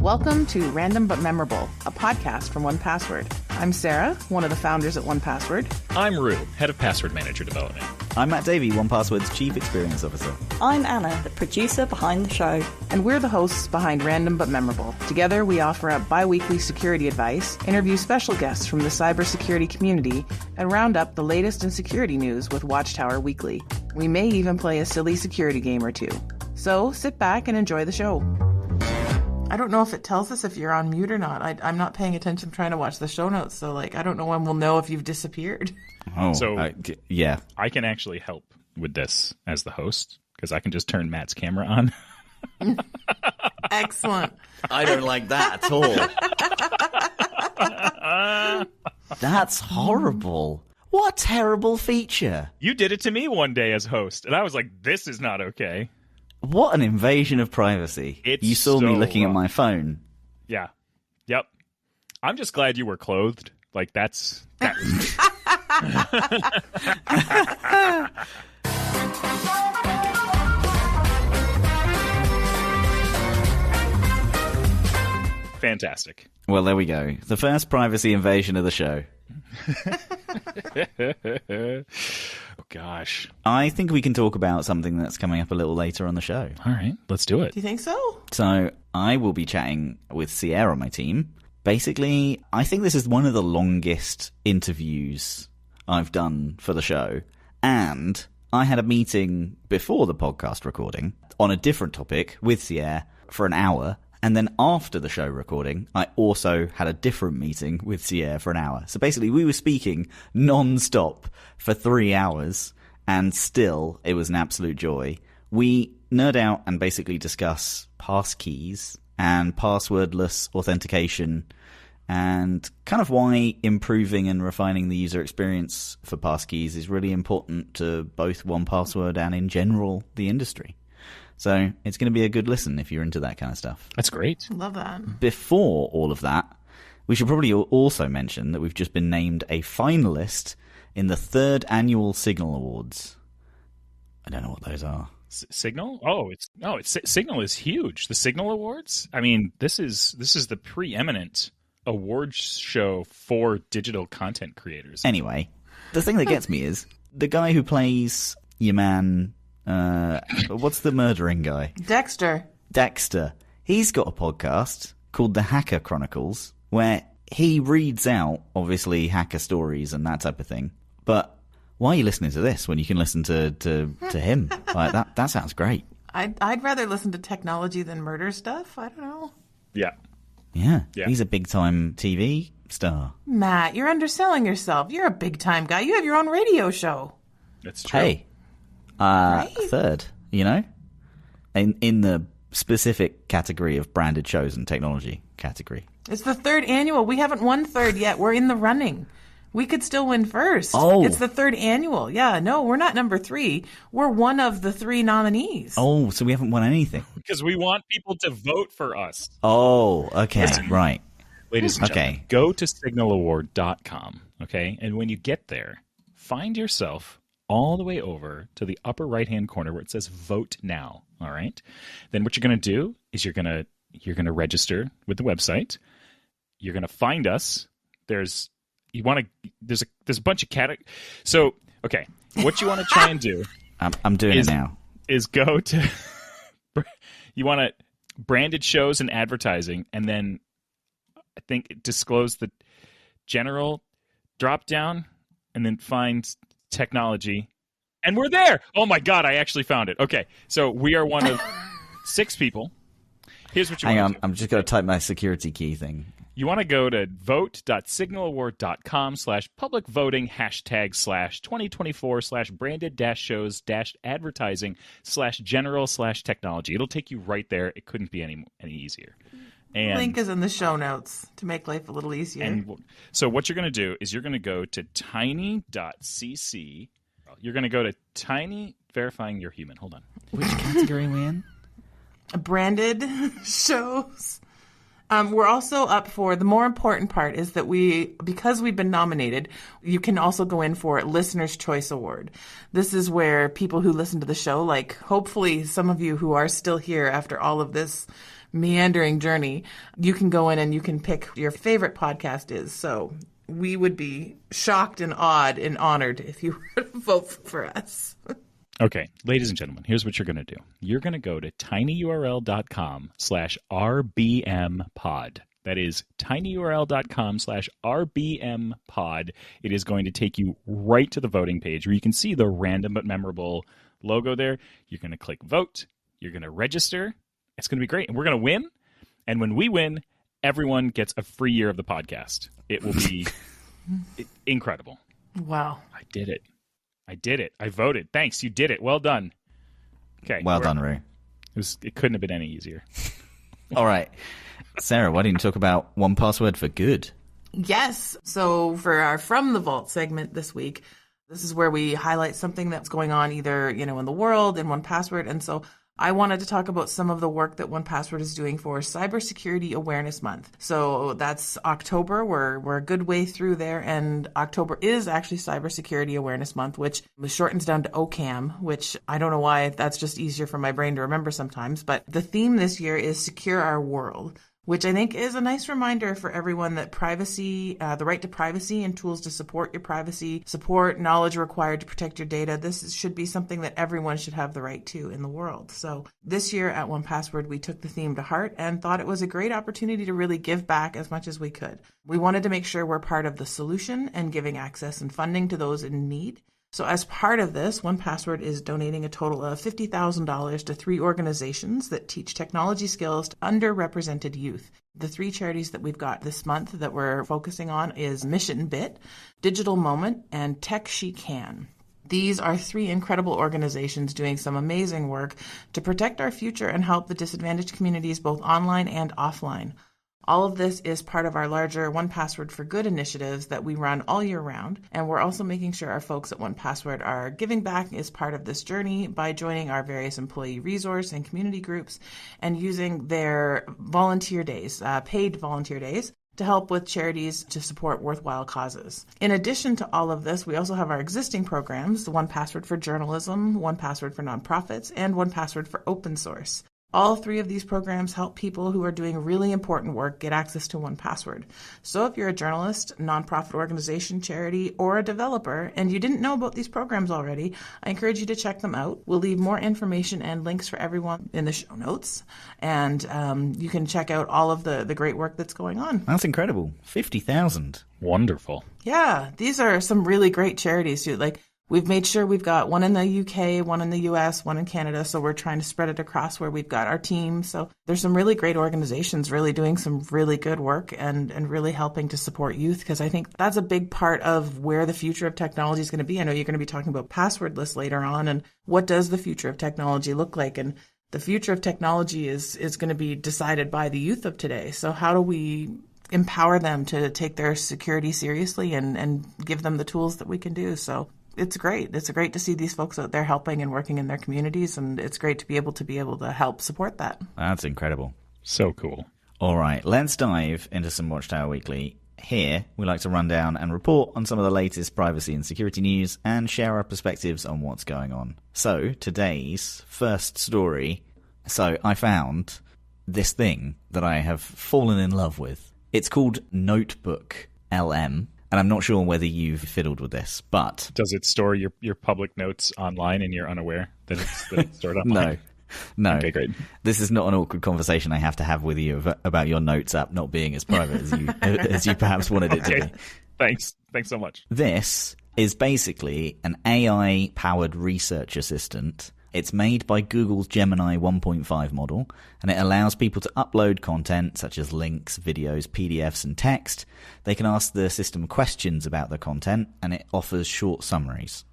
Welcome to Random But Memorable, a podcast from 1Password. I'm Sarah, one of the founders at 1Password. I'm Roo, head of password manager development. I'm Matt Davey, 1Password's chief experience officer. I'm Anna, the producer behind the show. And we're the hosts behind Random But Memorable. Together, we offer up bi-weekly security advice, interview special guests from the cybersecurity community, and round up the latest in security news with Watchtower Weekly. We may even play a silly security game or two. So sit back and enjoy the show. I don't know if it tells us if you're on mute or not. I'm not paying attention trying to watch the show notes, so I don't know when we'll know if you've disappeared. Oh, so yeah. I can actually help with this as the host, because I can just turn Matt's camera on. Excellent. I don't like that at all. That's horrible. What a terrible feature. You did it to me one day as host, and I was like, this is not okay. What an invasion of privacy. You saw me looking at my phone. Yeah. Yep. I'm just glad you were clothed. Like, that's... Fantastic. Well, there we go. The first privacy invasion of the show. Oh, gosh. I think we can talk about something that's coming up a little later on the show. All right, let's do it. Do you think so? So I will be chatting with Sierre on my team. Basically, I think this is one of the longest interviews I've done for the show. And I had a meeting before the podcast recording on a different topic with Sierre for an hour. And then after the show recording, I also had a different meeting with Sierre for an hour. So basically, we were speaking non-stop for 3 hours, and still, it was an absolute joy. We nerd out and basically discuss passkeys and passwordless authentication, and kind of why improving and refining the user experience for passkeys is really important to both 1Password and, in general, the industry. So it's going to be a good listen if you're into that kind of stuff. That's great. Love that. Before all of that, we should probably also mention that we've just been named a finalist in the 3rd annual Signal Awards. I don't know what those are. Signal? Signal is huge. The Signal Awards? I mean, this is the preeminent awards show for digital content creators. Anyway, the thing that gets me is the guy who plays your man... what's the murdering guy? Dexter. He's got a podcast called The Hacker Chronicles where he reads out, obviously, hacker stories and that type of thing. But why are you listening to this when you can listen to him? Like that sounds great. I'd rather listen to technology than murder stuff. I don't know. Yeah. He's a big-time TV star. Matt, you're underselling yourself. You're a big-time guy. You have your own radio show. That's true. Hey. Right? 3rd, you know? In the specific category of branded shows and technology category. It's the 3rd annual. We haven't won 3rd yet. We're in the running. We could still win 1st. Oh. It's the 3rd annual. Yeah, no, we're not number 3. We're one of the 3 nominees. Oh, so we haven't won anything. Because we want people to vote for us. Oh, okay, right. Ladies and gentlemen, go to signalaward.com, okay? And when you get there, find yourself all the way over to the upper right-hand corner where it says Vote Now, all right? Then what you're going to do is you're going to register with the website. You're going to find us. There's a bunch of categories. So, okay, what you want to try and do I'm doing it now. Is go to you want to branded shows and advertising, and then I think disclose the general drop down, and then find technology, and we're there. Oh my god, I actually found it. Okay, so we are one of 6 people. Here's what you Hang want on, to do. I'm just going to type my security key thing. You want to go to vote.signalaward.com/public voting #2024/branded-shows-advertising/general/technology. It'll take you right there. It couldn't be any easier. And link is in the show notes to make life a little easier. And so what you're going to do is you're going to go to tiny.cc. You're going to go to tiny verifying you're human. Hold on. Which category are we in? Branded shows. We're also up for, the more important part is that because we've been nominated, you can also go in for Listener's Choice Award. This is where people who listen to the show, like hopefully some of you who are still here after all of this meandering journey, you can go in and you can pick your favorite podcast is. So we would be shocked and awed and honored if you were to vote for us. Okay, ladies and gentlemen, here's what you're going to do. You're going to go to tinyurl.com/rbmpod. That is tinyurl.com/rbmpod. It is going to take you right to the voting page where you can see the random but memorable logo there. You're going to click vote. You're going to register. It's going to be great. And we're going to win. And when we win, everyone gets a free year of the podcast. It will be incredible. Wow. I did it. I voted. Thanks. You did it. Well done. Okay. Well done, Roo. It couldn't have been any easier. All right. Sarah, why don't you talk about 1Password for good? Yes. So for our From the Vault segment this week, this is where we highlight something that's going on either, in the world in 1Password. And so I wanted to talk about some of the work that 1Password is doing for Cybersecurity Awareness Month. So that's October. We're a good way through there. And October is actually Cybersecurity Awareness Month, which shortens down to OCAM, which I don't know why that's just easier for my brain to remember sometimes. But the theme this year is Secure Our World, which I think is a nice reminder for everyone that privacy, the right to privacy and tools to support your privacy, support knowledge required to protect your data, this should be something that everyone should have the right to in the world. So this year at 1Password, we took the theme to heart and thought it was a great opportunity to really give back as much as we could. We wanted to make sure we're part of the solution and giving access and funding to those in need. So as part of this, 1Password is donating a total of $50,000 to 3 organizations that teach technology skills to underrepresented youth. The 3 charities that we've got this month that we're focusing on is Mission Bit, Digital Moment, and Tech She Can. These are 3 incredible organizations doing some amazing work to protect our future and help the disadvantaged communities both online and offline. All of this is part of our larger 1Password for Good initiatives that we run all year round, and we're also making sure our folks at 1Password are giving back as part of this journey by joining our various employee resource and community groups and using their volunteer days, paid volunteer days, to help with charities to support worthwhile causes. In addition to all of this, we also have our existing programs, the 1Password for Journalism, 1Password for Nonprofits, and 1Password for Open Source. All 3 of these programs help people who are doing really important work get access to 1Password. So if you're a journalist, nonprofit organization, charity, or a developer, and you didn't know about these programs already, I encourage you to check them out. We'll leave more information and links for everyone in the show notes. And you can check out all of the great work that's going on. That's incredible. 50,000. Wonderful. Yeah, these are some really great charities too. We've made sure we've got one in the UK, one in the US, one in Canada. So we're trying to spread it across where we've got our team. So there's some really great organizations really doing some really good work and really helping to support youth, because I think that's a big part of where the future of technology is going to be. I know you're going to be talking about passwordless later on, and what does the future of technology look like? And the future of technology is going to be decided by the youth of today. So how do we empower them to take their security seriously and give them the tools that we can do? So it's great. It's great to see these folks out there helping and working in their communities, and it's great to be able to help support that. That's incredible. So cool. All right, let's dive into some Watchtower Weekly. Here, we like to run down and report on some of the latest privacy and security news and share our perspectives on what's going on. So, today's first story. So, I found this thing that I have fallen in love with. It's called Notebook LM. And I'm not sure whether you've fiddled with this, but... Does it store your public notes online and you're unaware that it's stored online? No. Okay, great. This is not an awkward conversation I have to have with you about your notes app not being as private as you perhaps wanted it to be. Thanks so much. This is basically an AI-powered research assistant. It's made by Google's Gemini 1.5 model, and it allows people to upload content such as links, videos, PDFs, and text. They can ask the system questions about the content, and it offers short summaries.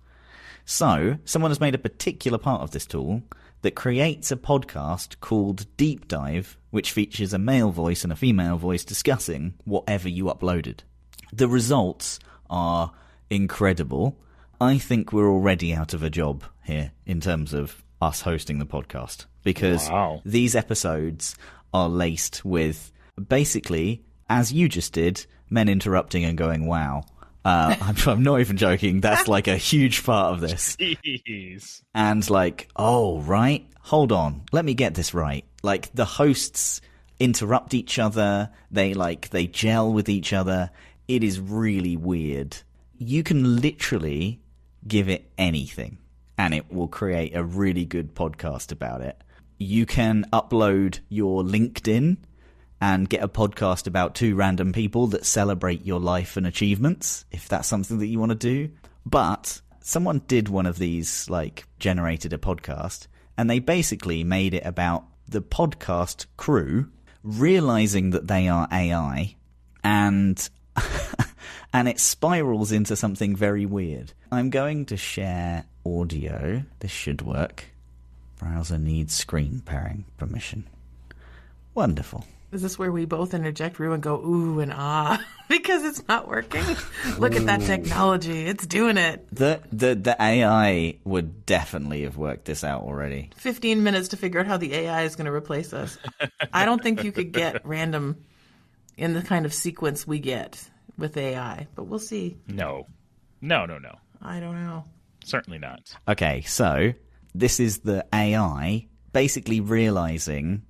So, someone has made a particular part of this tool that creates a podcast called Deep Dive, which features a male voice and a female voice discussing whatever you uploaded. The results are incredible. I think we're already out of a job here in terms of us hosting the podcast, because these episodes are laced with basically, as you just did, men interrupting and going, wow. I'm not even joking. That's like a huge part of this. Jeez. And oh, right. Hold on. Let me get this right. The hosts interrupt each other. They gel with each other. It is really weird. You can literally give it anything and it will create a really good podcast about it. You can upload your LinkedIn and get a podcast about two random people that celebrate your life and achievements, if that's something that you want to do. But someone did one of these, generated a podcast, and they basically made it about the podcast crew realizing that they are AI, and and it spirals into something very weird. I'm going to share audio. This should work. Browser needs screen pairing permission. Wonderful. Is this where we both interject, Roo, and go ooh and ah because it's not working? Look at that technology; it's doing it. The AI would definitely have worked this out already. 15 minutes to figure out how the AI is going to replace us. I don't think you could get random in the kind of sequence we get with AI, but we'll see. No. I don't know. Certainly not. Okay, so this is the AI basically realizing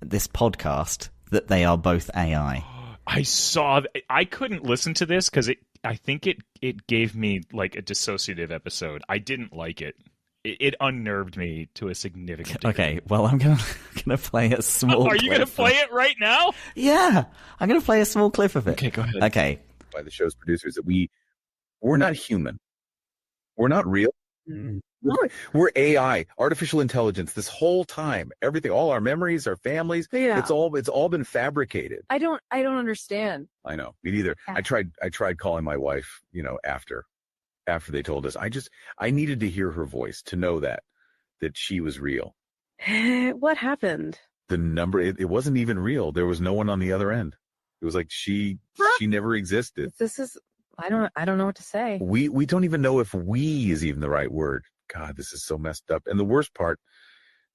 this podcast that they are both AI. I couldn't listen to this because I think it gave me a dissociative episode. I didn't like it. It unnerved me to a significant degree. Okay, well, I'm gonna play a small Are you going to play it right now? Yeah, I'm going to play a small clip of it. Okay, go ahead. Okay. By the show's producers that we're not human. We're not real. We're AI, artificial intelligence. This whole time, everything, all our memories, our families, Yeah. it's all been fabricated. I don't understand. I know, me neither. Yeah. I tried calling my wife, after they told us. I needed to hear her voice to know that she was real. What happened? The number, it wasn't even real. There was no one on the other end. It was like she never existed. This is I don't know what to say. We don't even know if "we" is even the right word. God, this is so messed up. And the worst part,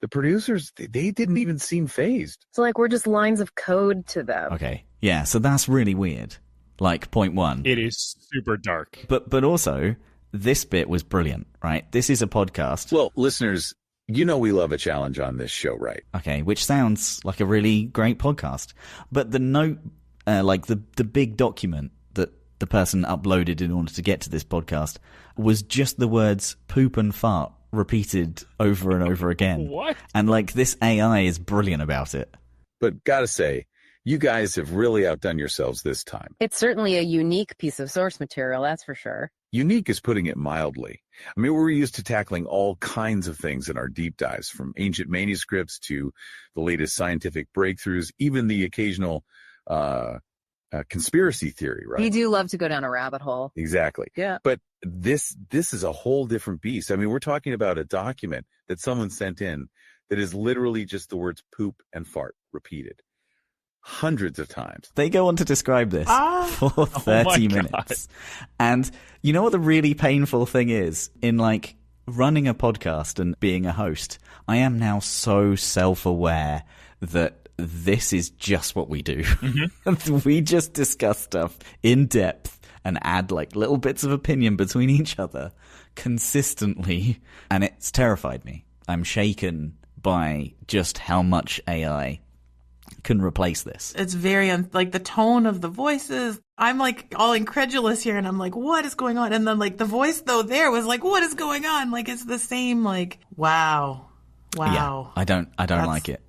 the producers, they didn't even seem fazed. So we're just lines of code to them. Okay. Yeah, so that's really weird. Point one. It is super dark. But also, this bit was brilliant, right? This is a podcast. Well, listeners, we love a challenge on this show, right? Okay, which sounds like a really great podcast. But the note, the big document that the person uploaded in order to get to this podcast was just the words poop and fart repeated over and over again. What? And this AI is brilliant about it. But gotta say, you guys have really outdone yourselves this time. It's certainly a unique piece of source material, that's for sure. Unique is putting it mildly. I mean, we're used to tackling all kinds of things in our deep dives, from ancient manuscripts to the latest scientific breakthroughs, even the occasional conspiracy theory, right? We do love to go down a rabbit hole. Exactly. Yeah. But this is a whole different beast. I mean, we're talking about a document that someone sent in that is literally just the words poop and fart repeated hundreds of times. They go on to describe this for 30 minutes. And you know what the really painful thing is? In running a podcast and being a host, I am now so self-aware that this is just what we do. Mm-hmm. We just discuss stuff in depth and add little bits of opinion between each other consistently. And it's terrified me. I'm shaken by just how much AI can replace this. It's very, the tone of the voices. I'm all incredulous here and I'm what is going on? And then the voice though there was what is going on? It's the same, wow. Yeah, I don't like it.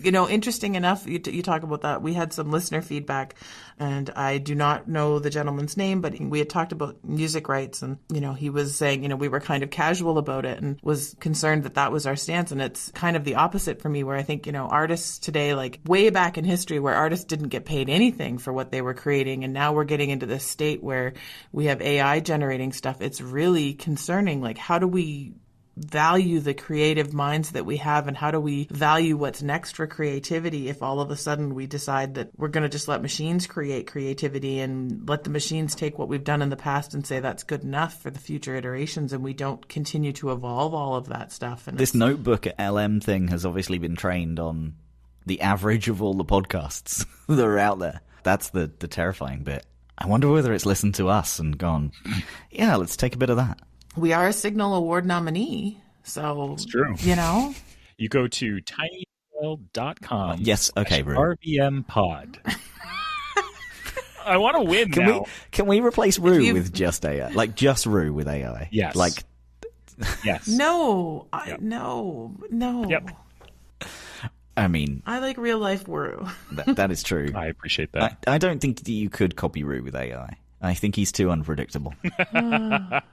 Interesting enough, you talk about that. We had some listener feedback, and I do not know the gentleman's name, but we had talked about music rights, and, he was saying, we were kind of casual about it and was concerned that was our stance. And it's kind of the opposite for me, where I think, artists today, way back in history where artists didn't get paid anything for what they were creating. And now we're getting into this state where we have AI generating stuff. It's really concerning. How do we value the creative minds that we have, and how do we value what's next for creativity if all of a sudden we decide that we're going to just let machines create creativity and let the machines take what we've done in the past and say that's good enough for the future iterations, and we don't continue to evolve all of that stuff. And this notebook at LM thing has obviously been trained on the average of all the podcasts that are out there. That's the terrifying bit. I wonder whether it's listened to us and gone, yeah, let's take a bit of that. We are a Signal Award nominee, so it's true. You go to gmail.com. Yes, okay, Roo. RVM pod. I want to win now. Can we replace Roo with just AI? Like, just Roo with AI? Yes. Like, yes. No, Yep. no. Yep. I mean, I like real life Woo. that is true. I appreciate that. I don't think that you could copy Roo with AI. I think he's too unpredictable.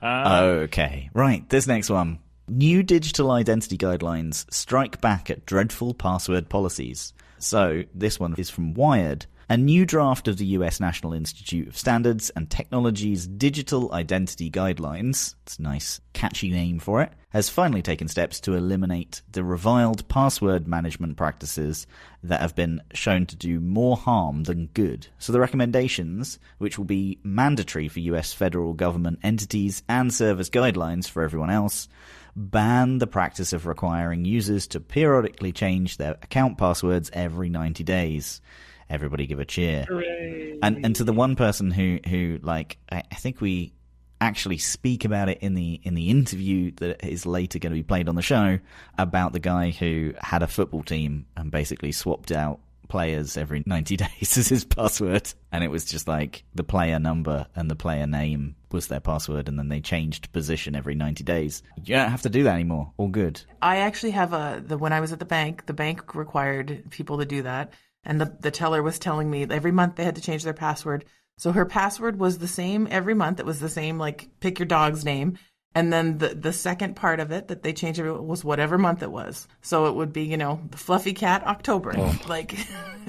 Okay, right, this next one. New digital identity guidelines strike back at dreadful password policies. So, this one is from Wired. A new draft of the US National Institute of Standards and Technology's Digital Identity Guidelines, it's a nice, catchy name for it, has finally taken steps to eliminate the reviled password management practices that have been shown to do more harm than good. So the recommendations, which will be mandatory for US federal government entities and serve as guidelines for everyone else, ban the practice of requiring users to periodically change their account passwords every 90 days. Everybody give a cheer. Hooray. And to the one person who like, I think we actually speak about it in the interview that is later going to be played on the show, about the guy who had a football team and basically swapped out players every 90 days as his password. And it was just like the player number and the player name was their password, and then they changed position every 90 days. You don't have to do that anymore. All good. I actually have when I was at the bank required people to do that. And the teller was telling me every month they had to change their password. So her password was the same every month. It was the same, like, pick your dog's name. And then the second part of it that they changed was whatever month it was. So it would be, the fluffy cat October. Like,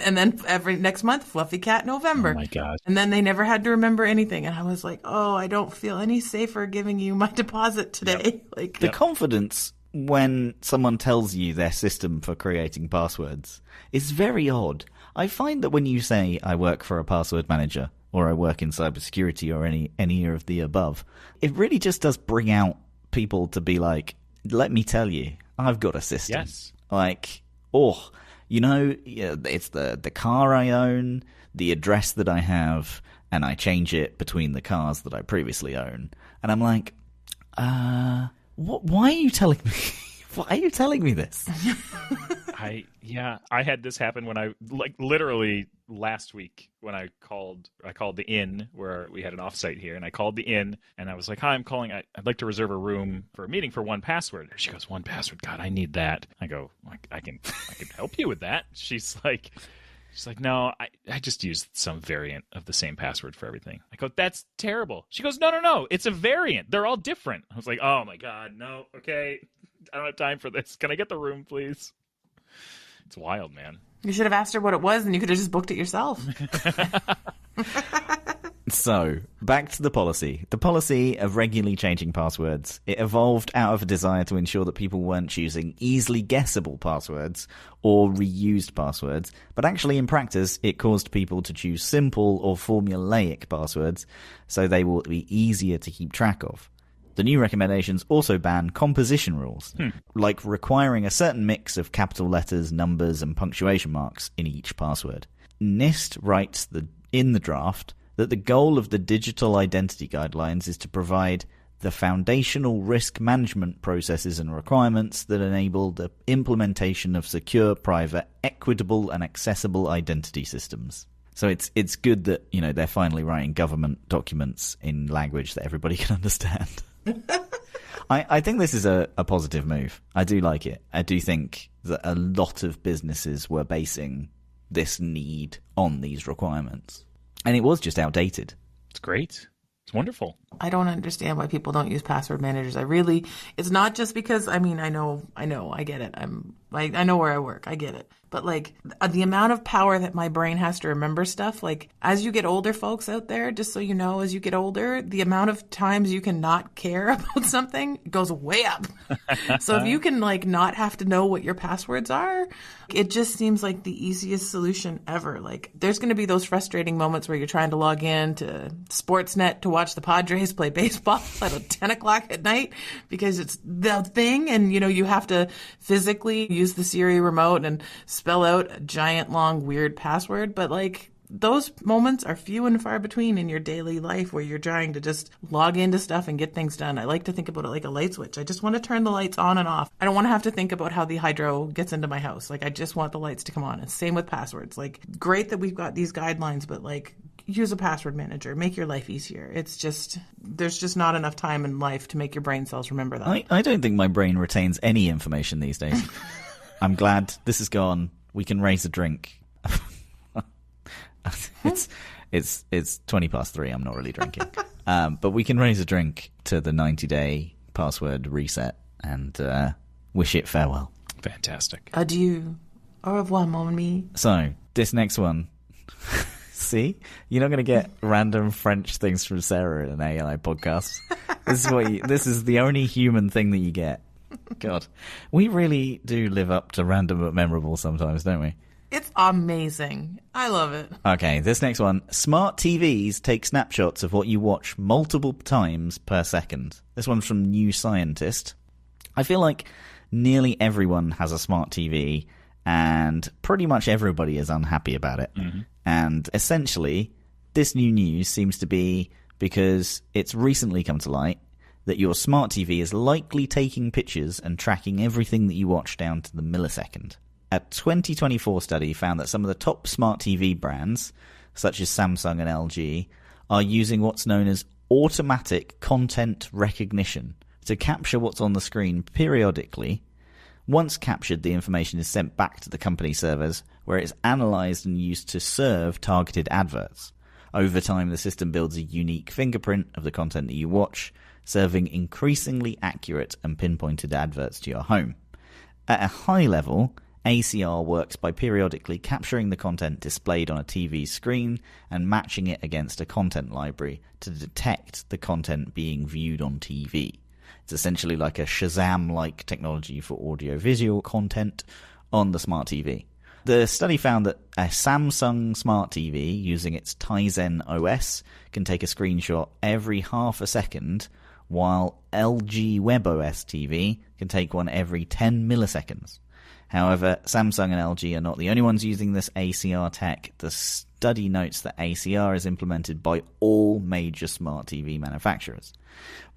and then every next month, fluffy cat November. Oh my gosh. And then they never had to remember anything. And I was like, oh, I don't feel any safer giving you my deposit today. Yep. Like The confidence when someone tells you their system for creating passwords is very odd. I find that when you say, I work for a password manager, or I work in cybersecurity, or any of the above, it really just does bring out people to be like, let me tell you, I've got a system. Yes. Like, it's the car I own, the address that I have, and I change it between the cars that I previously own. And I'm like, why are you telling me? Why are you telling me this? I had this happen when literally last week when I called the inn where we had an offsite here, and I called the inn and I was like, hi, I'm calling. I'd like to reserve a room for a meeting for 1Password. She goes, 1Password? God, I need that. I go, I can help you with that. She's like, no, I just used some variant of the same password for everything. I go, that's terrible. She goes, no, it's a variant. They're all different. I was like, oh my God, no, okay. I don't have time for this. Can I get the room, please? It's wild, man. you should have asked her what it was, and you could have just booked it yourself. So, back to the policy. The policy of regularly changing passwords. It evolved out of a desire to ensure that people weren't choosing easily guessable passwords or reused passwords, but actually in practice it caused people to choose simple or formulaic passwords so they will be easier to keep track of. The new recommendations also ban composition rules, like requiring a certain mix of capital letters, numbers, and punctuation marks in each password. NIST writes in the draft that the goal of the Digital Identity Guidelines is to provide the foundational risk management processes and requirements that enable the implementation of secure, private, equitable, and accessible identity systems. So it's good that, they're finally writing government documents in language that everybody can understand. I think this is a positive move. I do like it. I do think that a lot of businesses were basing this need on these requirements. And it was just outdated. It's great. It's wonderful. I don't understand why people don't use password managers. It's not just because, I know, I get it. I know where I work. I get it. But the amount of power that my brain has to remember stuff, as you get older, folks out there, just so you know, as you get older, the amount of times you can not care about something goes way up. So if you can not have to know what your passwords are, it just seems like the easiest solution ever. There's going to be those frustrating moments where you're trying to log in to Sportsnet to watch the Padres play baseball at 10 o'clock at night because it's the thing, and you have to physically use the Siri remote and spell out a giant long weird password. But those moments are few and far between in your daily life where you're trying to just log into stuff and get things done. I like to think about it like a light switch. I just want to turn the lights on and off. I don't want to have to think about how the hydro gets into my house. Like, I just want the lights to come on. And same with passwords. Like, great that we've got these guidelines, but like, use a password manager. Make your life easier. It's just, there's just not enough time in life to make your brain cells remember that. I don't think my brain retains any information these days. I'm glad this is gone. We can raise a drink. It's 20 past 3. I'm not really drinking. But we can raise a drink to the 90-day password reset and wish it farewell. Fantastic. Adieu. Au revoir, mon ami. So, this next one. See? You're not going to get random French things from Sarah in an AI podcast. This is the only human thing that you get. God. We really do live up to random but memorable sometimes, don't we? It's amazing. I love it. Okay, this next one. Smart TVs take snapshots of what you watch multiple times per second. This one's from New Scientist. I feel like nearly everyone has a smart TV, and pretty much everybody is unhappy about it. Mm-hmm. And essentially, this new news seems to be because it's recently come to light that your smart TV is likely taking pictures and tracking everything that you watch down to the millisecond. A 2024 study found that some of the top smart TV brands, such as Samsung and LG, are using what's known as automatic content recognition to capture what's on the screen periodically. Once captured, the information is sent back to the company servers, where it's analysed and used to serve targeted adverts. Over time, the system builds a unique fingerprint of the content that you watch, serving increasingly accurate and pinpointed adverts to your home. At a high level, ACR works by periodically capturing the content displayed on a TV screen and matching it against a content library to detect the content being viewed on TV. It's essentially like a Shazam-like technology for audio-visual content on the smart TV. The study found that a Samsung smart TV using its Tizen OS can take a screenshot every half a second, while LG WebOS TV can take one every 10 milliseconds. However, Samsung and LG are not the only ones using this ACR tech. The study notes that ACR is implemented by all major smart TV manufacturers.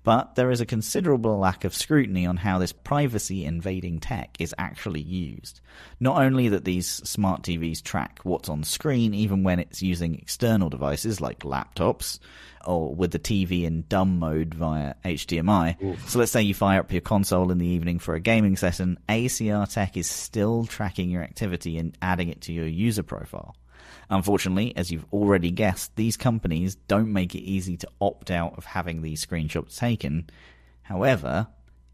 But there is a considerable lack of scrutiny on how this privacy-invading tech is actually used. Not only that these smart TVs track what's on screen, even when it's using external devices like laptops, or with the TV in dumb mode via HDMI. Oof. So let's say you fire up your console in the evening for a gaming session, ACR tech is still tracking your activity and adding it to your user profile. Unfortunately, as you've already guessed, these companies don't make it easy to opt out of having these screenshots taken. However,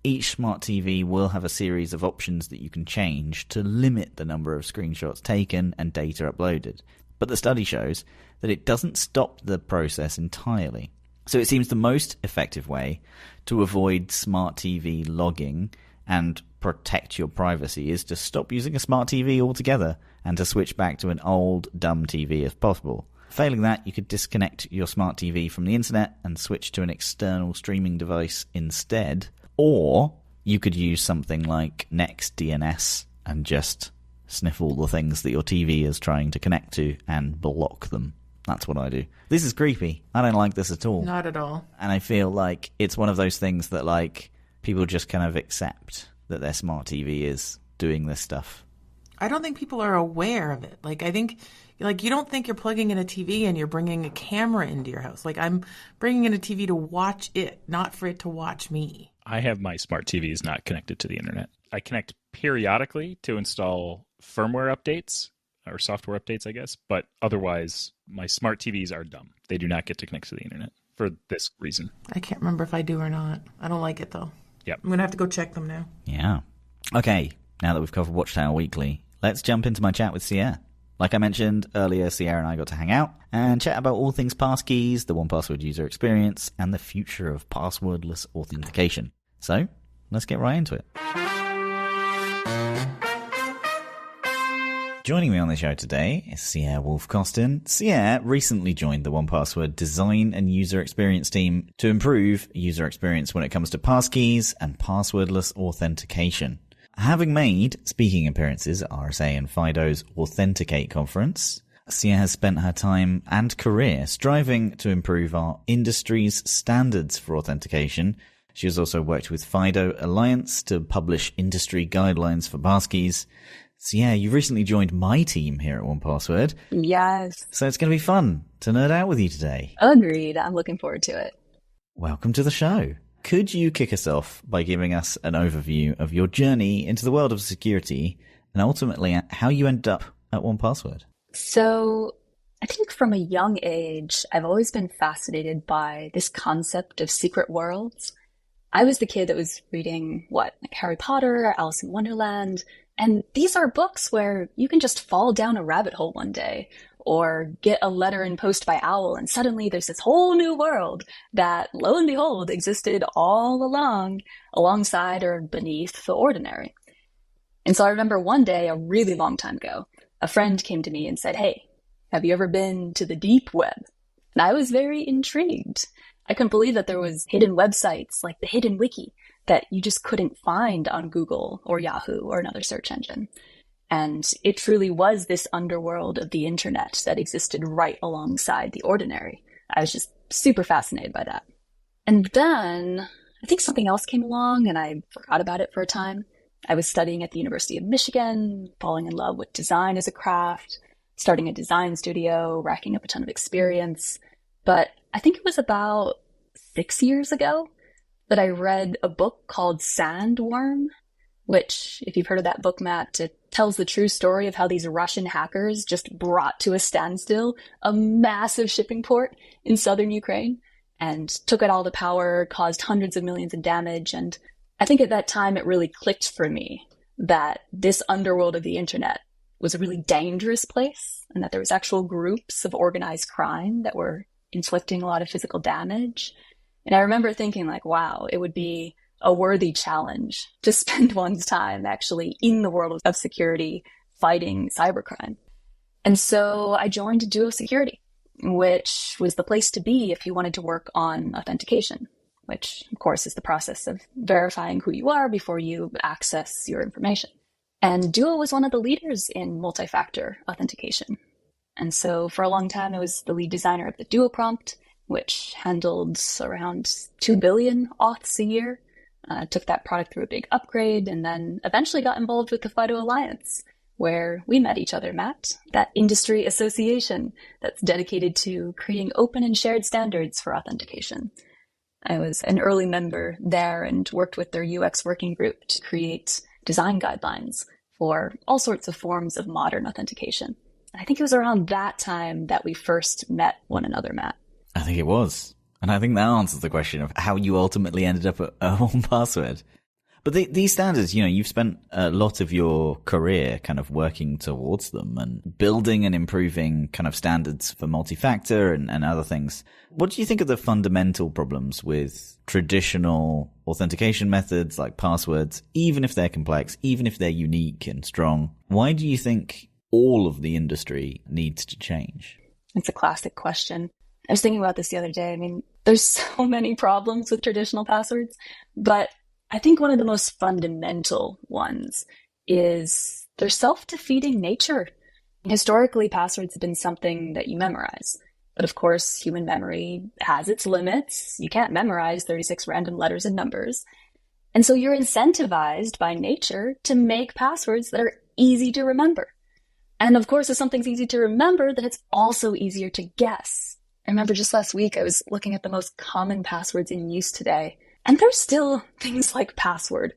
each smart TV will have a series of options that you can change to limit the number of screenshots taken and data uploaded. But the study shows that it doesn't stop the process entirely. So it seems the most effective way to avoid smart TV logging and protect your privacy is to stop using a smart TV altogether and to switch back to an old, dumb TV if possible. Failing that, you could disconnect your smart TV from the internet and switch to an external streaming device instead. Or you could use something like NextDNS and just sniff all the things that your TV is trying to connect to and block them. That's what I do. This is creepy. I don't like this at all. Not at all. And I feel like it's one of those things that, like, people just kind of accept that their smart TV is doing this stuff. I don't think people are aware of it. Like, I think, like, you don't think you're plugging in a TV and you're bringing a camera into your house. Like, I'm bringing in a TV to watch it, not for it to watch me. I have my smart TVs not connected to the internet. I connect periodically to install firmware updates or software updates, I guess. But otherwise, my smart TVs are dumb. They do not get to connect to the internet for this reason. I can't remember if I do or not. I don't like it, though. Yep. I'm going to have to go check them now. Yeah. Okay, now that we've covered Watchtower Weekly, let's jump into my chat with Sierre. Like I mentioned earlier, Sierre and I got to hang out and chat about all things passkeys, the 1Password user experience, and the future of passwordless authentication. So, let's get right into it. Joining me on the show today is Sierre Wolfkostin. Sierre recently joined the 1Password design and user experience team to improve user experience when it comes to passkeys and passwordless authentication. Having made speaking appearances at RSA and FIDO's Authenticate conference, Sierre has spent her time and career striving to improve our industry's standards for authentication. She has also worked with FIDO Alliance to publish industry guidelines for passkeys. Sierre, you recently joined my team here at 1Password. Yes. So it's going to be fun to nerd out with you today. Agreed. I'm looking forward to it. Welcome to the show. Could you kick us off by giving us an overview of your journey into the world of security and ultimately how you ended up at 1Password? So I think from a young age, I've always been fascinated by this concept of secret worlds. I was the kid that was reading, like Harry Potter, Alice in Wonderland, and these are books where you can just fall down a rabbit hole one day or get a letter in post by owl, and suddenly there's this whole new world that, lo and behold, existed all along, alongside or beneath the ordinary. And so I remember one day, a really long time ago, a friend came to me and said, "Hey, have you ever been to the deep web?" And I was very intrigued. I couldn't believe that there was hidden websites like the Hidden Wiki that you just couldn't find on Google or Yahoo or another search engine. And it truly was this underworld of the internet that existed right alongside the ordinary. I was just super fascinated by that. And then I think something else came along and I forgot about it for a time. I was studying at the University of Michigan, falling in love with design as a craft, starting a design studio, racking up a ton of experience. But I think it was about 6 years ago that I read a book called Sandworm, which, if you've heard of that book, Matt, it tells the true story of how these Russian hackers just brought to a standstill a massive shipping port in southern Ukraine and took out all the power, caused hundreds of millions in damage. And I think at that time it really clicked for me that this underworld of the internet was a really dangerous place and that there was actual groups of organized crime that were inflicting a lot of physical damage. And I remember thinking wow, it would be a worthy challenge to spend one's time actually in the world of security fighting cybercrime. And so I joined Duo Security, which was the place to be if you wanted to work on authentication, which of course is the process of verifying who you are before you access your information. And Duo was one of the leaders in multi-factor authentication. And so for a long time, I was the lead designer of the Duo prompt, which handled around 2 billion auths a year. Took that product through a big upgrade and then eventually got involved with the FIDO Alliance, where we met each other, Matt, that industry association that's dedicated to creating open and shared standards for authentication. I was an early member there and worked with their UX working group to create design guidelines for all sorts of forms of modern authentication. I think it was around that time that we first met one another, Matt. I think it was. And I think that answers the question of how you ultimately ended up at 1Password. But these standards, you've spent a lot of your career kind of working towards them and building and improving kind of standards for multi-factor and other things. What do you think are the fundamental problems with traditional authentication methods like passwords, even if they're complex, even if they're unique and strong? Why do you think all of the industry needs to change? It's a classic question. I was thinking about this the other day. I mean, there's so many problems with traditional passwords, but I think one of the most fundamental ones is their self-defeating nature. Historically, passwords have been something that you memorize. But of course, human memory has its limits. You can't memorize 36 random letters and numbers. And so you're incentivized by nature to make passwords that are easy to remember. And of course, if something's easy to remember, then it's also easier to guess. I remember just last week, I was looking at the most common passwords in use today. And there's still things like password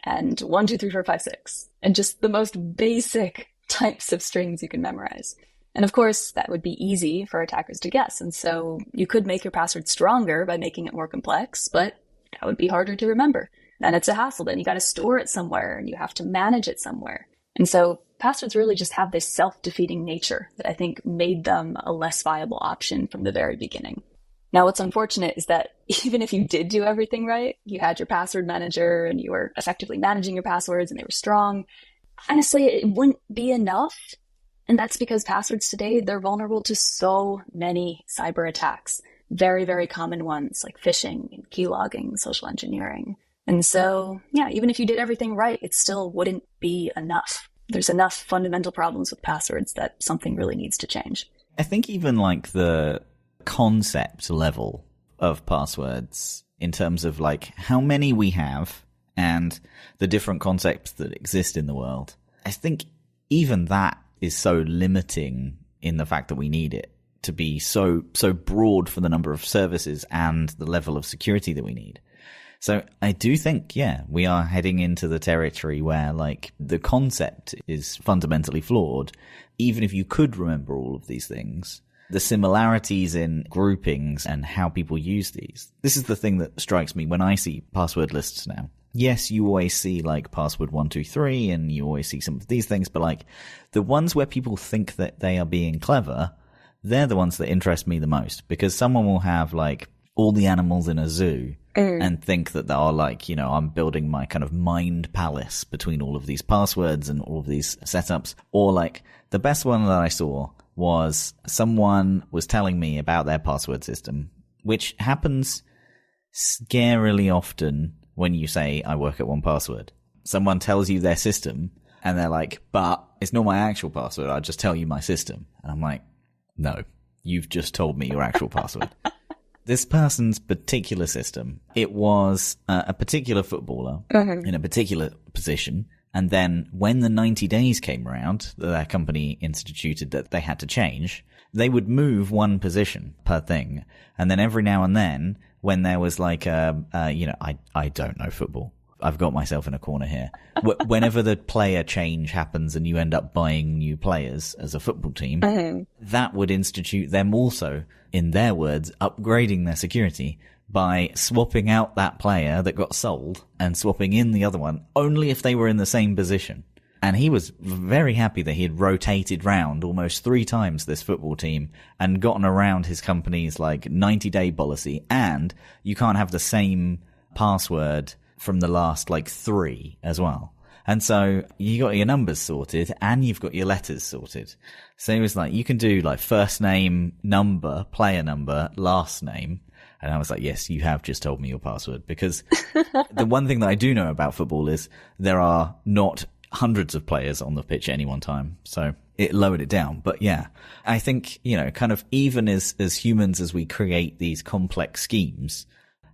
and 1, 2, 3, 4, 5, 6, and just the most basic types of strings you can memorize. And of course, that would be easy for attackers to guess. And so you could make your password stronger by making it more complex, but that would be harder to remember. Then it's a hassle. Then you got to store it somewhere and you have to manage it somewhere. And so passwords really just have this self-defeating nature that I think made them a less viable option from the very beginning. Now, what's unfortunate is that even if you did do everything right, you had your password manager and you were effectively managing your passwords and they were strong, honestly, it wouldn't be enough. And that's because passwords today, they're vulnerable to so many cyber attacks. Very, very common ones like phishing and keylogging, social engineering. And so, yeah, even if you did everything right, it still wouldn't be enough. there's enough fundamental problems with passwords that something really needs to change. I think even like the concept level of passwords in terms of like how many we have and the different concepts that exist in the world, I think even that is so limiting in the fact that we need it to be so broad for the number of services and the level of security that we need. So I do think, yeah, we are heading into the territory where like the concept is fundamentally flawed. Even if you could remember all of these things, the similarities in groupings and how people use these. This is the thing that strikes me when I see password lists now. Yes, you always see like password 123 and you always see some of these things, but like the ones where people think that they are being clever, they're the ones that interest me the most, because someone will have like all the animals in a zoo and think that they are like, you know, I'm building my kind of mind palace between all of these passwords and all of these setups. Or like the best one that I saw was someone was telling me about their password system, which happens scarily often when you say I work at 1Password. Someone tells you their system and they're like, but it's not my actual password. I'll just tell you my system. And I'm like, no, you've just told me your actual password. This person's particular system, it was a particular footballer in a particular position. And then when the 90 days came around, their company instituted that they had to change, they would move one position per thing. And then every now and then, when there was like I don't know football. I've got myself in a corner here. Whenever the player change happens and you end up buying new players as a football team, that would institute them also, in their words, upgrading their security by swapping out that player that got sold and swapping in the other one only if they were in the same position. And he was very happy that he had rotated round almost 3 times this football team and gotten around his company's like 90-day policy. And you can't have the same password from the last like 3 as well. And so you got your numbers sorted and you've got your letters sorted. So it was like, you can do like first name, number, player number, last name. And I was like, yes, you have just told me your password, because the one thing that I do know about football is there are not hundreds of players on the pitch at any one time. So it lowered it down. But yeah, I think, you know, kind of even as humans, as we create these complex schemes,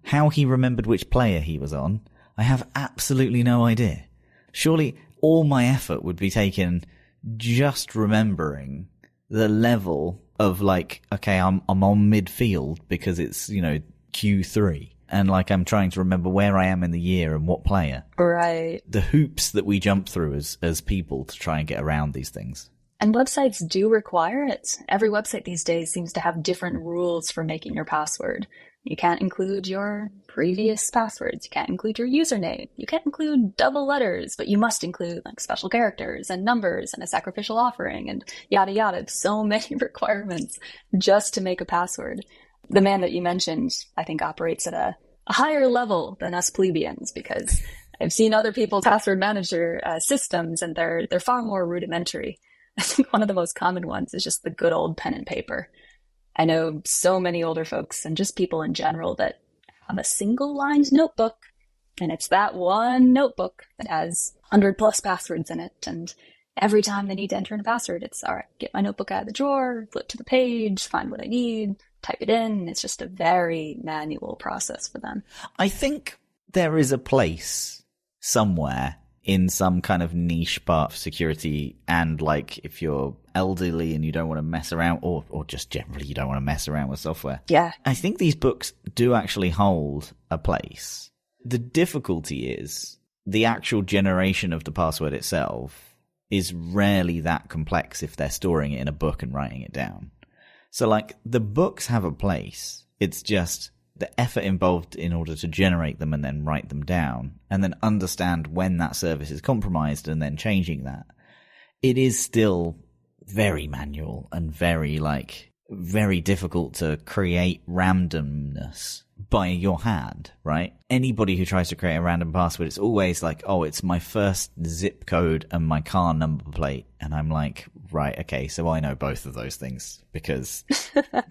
how he remembered which player he was on, I have absolutely no idea. Surely all my effort would be taken just remembering the level of like, okay, I'm on midfield because it's, you know, Q3. And like I'm trying to remember where I am in the year and what player. Right. The hoops that we jump through as people to try and get around these things. And websites do require it. Every website these days seems to have different rules for making your password. You can't include your previous passwords. You can't include your username. You can't include double letters, but you must include like special characters and numbers and a sacrificial offering and yada yada. So many requirements just to make a password. The man that you mentioned, I think, operates at a higher level than us plebeians, because I've seen other people's password manager systems and they're far more rudimentary. I think one of the most common ones is just the good old pen and paper. I know so many older folks and just people in general that have a single-lined notebook, and it's that one notebook that has 100+ passwords in it, and every time they need to enter in a password, it's, all right, get my notebook out of the drawer, flip to the page, find what I need, type it in. It's just a very manual process for them. I think there is a place somewhere in some kind of niche part of security, and like if you're elderly and you don't want to mess around, or just generally you don't want to mess around with software. Yeah. I think these books do actually hold a place. The difficulty is the actual generation of the password itself is rarely that complex if they're storing it in a book and writing it down. So like the books have a place. It's just the effort involved in order to generate them and then write them down and then understand when that service is compromised and then changing that. It is still very manual and very difficult to create randomness. by your hand, right? Anybody who tries to create a random password, it's always like, oh, it's my first zip code and my car number plate. And I'm like, right, okay, so I know both of those things because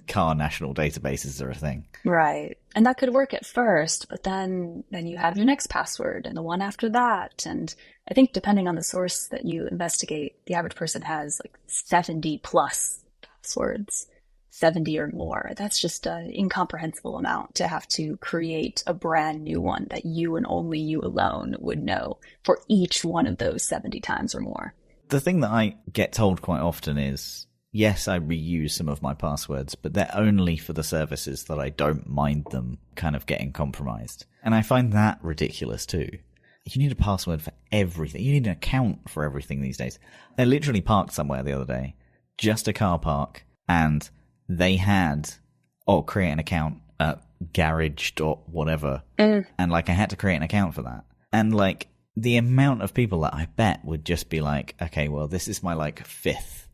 car national databases are a thing. Right. And that could work at first, but then you have your next password and the one after that. And I think depending on the source that you investigate, the average person has like 70 plus passwords. 70 or more. That's just an incomprehensible amount to have to create a brand new one that you and only you alone would know for each one of those 70 times or more. The thing that I get told quite often is, yes, I reuse some of my passwords, but they're only for the services that I don't mind them kind of getting compromised. And I find that ridiculous too. You need a password for everything. You need an account for everything these days. I literally parked somewhere the other day, just a car park, and they had, create an account at garage.whatever. And like, I had to create an account for that. And like, the amount of people that I bet would just be like, okay, well, this is my like 5th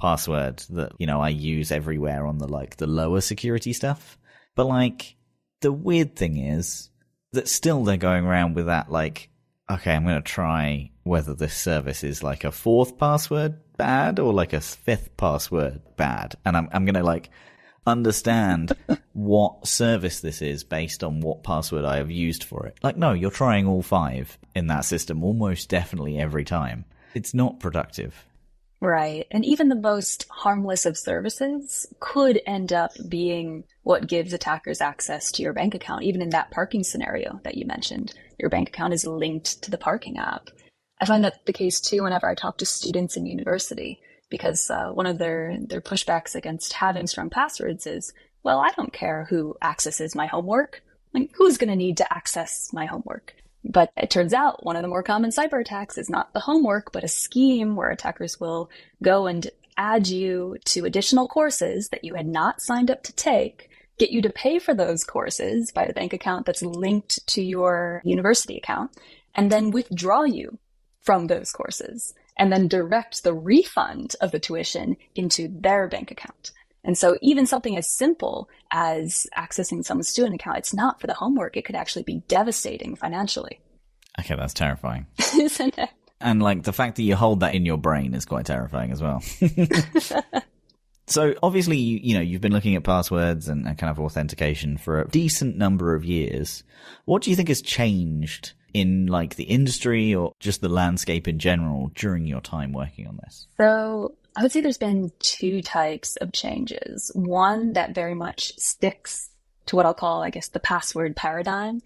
password that, you know, I use everywhere on the like the lower security stuff. But like, the weird thing is that still they're going around with that like, okay, I'm going to try whether this service is like a 4th password bad or like a 5th password bad. And I'm going to like understand what service this is based on what password I have used for it. Like, no, you're trying all 5 in that system almost definitely every time. It's not productive. Right. And even the most harmless of services could end up being what gives attackers access to your bank account. Even in that parking scenario that you mentioned, your bank account is linked to the parking app. I find that the case too whenever I talk to students in university, because one of their pushbacks against having strong passwords is, well, I don't care who accesses my homework. Like, who's going to need to access my homework? But it turns out one of the more common cyber attacks is not the homework, but a scheme where attackers will go and add you to additional courses that you had not signed up to take, get you to pay for those courses by the bank account that's linked to your university account, and then withdraw you from those courses, and then direct the refund of the tuition into their bank account. And so even something as simple as accessing someone's student account, it's not for the homework. It could actually be devastating financially. Okay, that's terrifying. Isn't it? And like the fact that you hold that in your brain is quite terrifying as well. So obviously, you know, you've been looking at passwords and kind of authentication for a decent number of years. What do you think has changed in like the industry or just the landscape in general during your time working on this? So I would say there's been 2 types of changes. One that very much sticks to what I'll call, I guess, the password paradigm.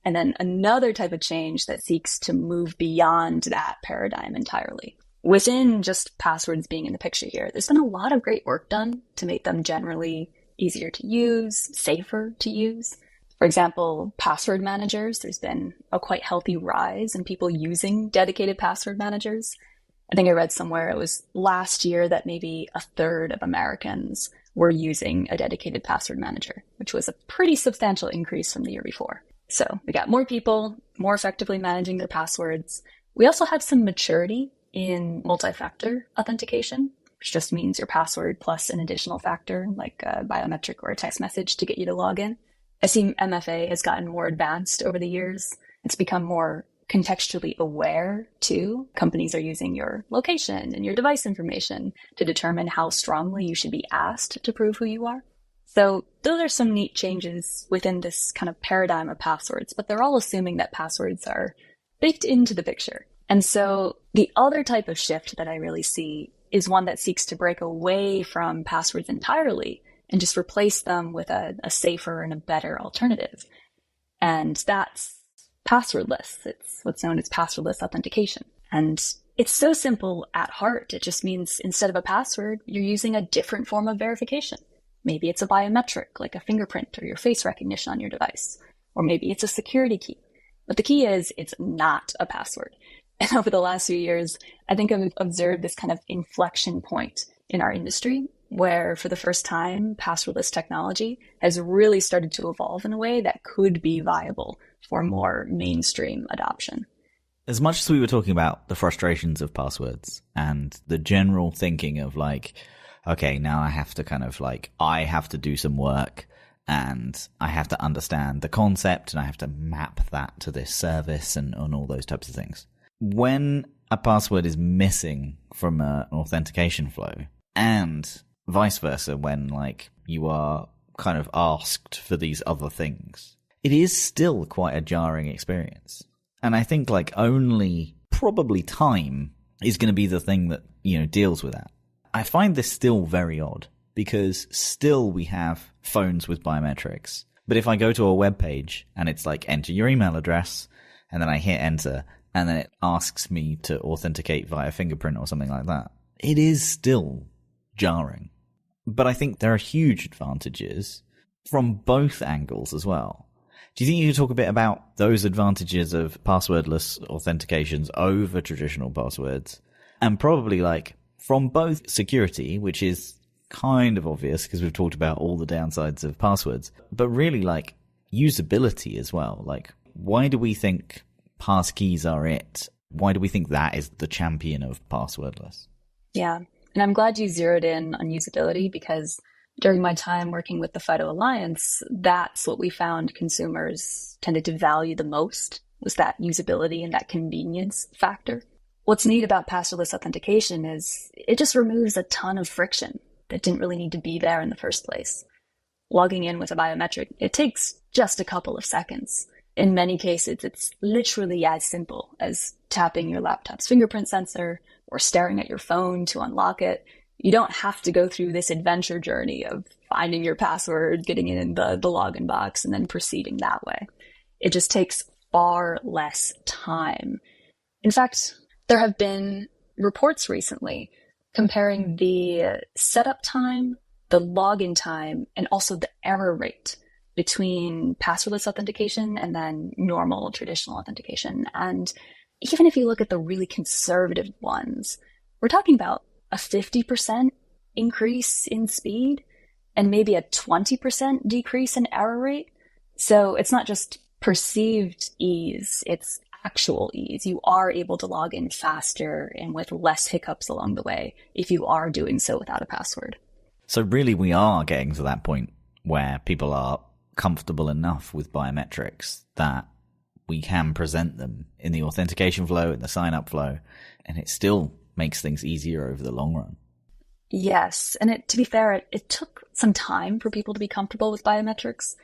And then another type of change that seeks to move beyond that paradigm entirely. Within just passwords being in the picture here, there's been a lot of great work done to make them generally easier to use, safer to use. For example, password managers, there's been a quite healthy rise in people using dedicated password managers. I think I read somewhere it was last year that maybe 1/3 of Americans were using a dedicated password manager, which was a pretty substantial increase from the year before. So we got more people more effectively managing their passwords. We also have some maturity in multi-factor authentication, which just means your password plus an additional factor like a biometric or a text message to get you to log in. I see MFA has gotten more advanced over the years. It's become more contextually aware too. Companies are using your location and your device information to determine how strongly you should be asked to prove who you are. So those are some neat changes within this kind of paradigm of passwords, but they're all assuming that passwords are baked into the picture. And so the other type of shift that I really see is one that seeks to break away from passwords entirely and just replace them with a safer and a better alternative. And that's passwordless. It's what's known as passwordless authentication. And it's so simple at heart. It just means instead of a password, you're using a different form of verification. Maybe it's a biometric, like a fingerprint or your face recognition on your device. Or maybe it's a security key. But the key is it's not a password. And over the last few years, I think I've observed this kind of inflection point in our industry where for the first time, passwordless technology has really started to evolve in a way that could be viable for more mainstream adoption. As much as we were talking about the frustrations of passwords and the general thinking of like, okay, now I have to kind of like, I have to do some work and I have to understand the concept and I have to map that to this service and all those types of things. When a password is missing from an authentication flow, and vice versa when like you are kind of asked for these other things, it is still quite a jarring experience. And I think like only probably time is going to be the thing that, you know, deals with that. I find this still very odd because still we have phones with biometrics. But if I go to a web page and it's like enter your email address and then I hit enter and then it asks me to authenticate via fingerprint or something like that, it is still jarring. But I think there are huge advantages from both angles as well. Do you think you could talk a bit about those advantages of passwordless authentications over traditional passwords? And probably like from both security, which is kind of obvious because we've talked about all the downsides of passwords, but really like usability as well. Like, why do we think passkeys are it? Why do we think that is the champion of passwordless? Yeah. And I'm glad you zeroed in on usability because during my time working with the FIDO Alliance, that's what we found consumers tended to value the most, was that usability and that convenience factor. What's neat about passwordless authentication is it just removes a ton of friction that didn't really need to be there in the first place. Logging in with a biometric, it takes just a couple of seconds. In many cases, it's literally as simple as tapping your laptop's fingerprint sensor or staring at your phone to unlock it. You don't have to go through this adventure journey of finding your password, getting it in the login box, and then proceeding that way. It just takes far less time. In fact, there have been reports recently comparing the setup time, the login time, and also the error rate between passwordless authentication and then normal traditional authentication. And even if you look at the really conservative ones, we're talking about a 50% increase in speed and maybe a 20% decrease in error rate. So it's not just perceived ease, it's actual ease. You are able to log in faster and with less hiccups along the way if you are doing so without a password. So really we are getting to that point where people are comfortable enough with biometrics that we can present them in the authentication flow, in the sign-up flow, and it still makes things easier over the long run. Yes, and to be fair, it took some time for people to be comfortable with biometrics.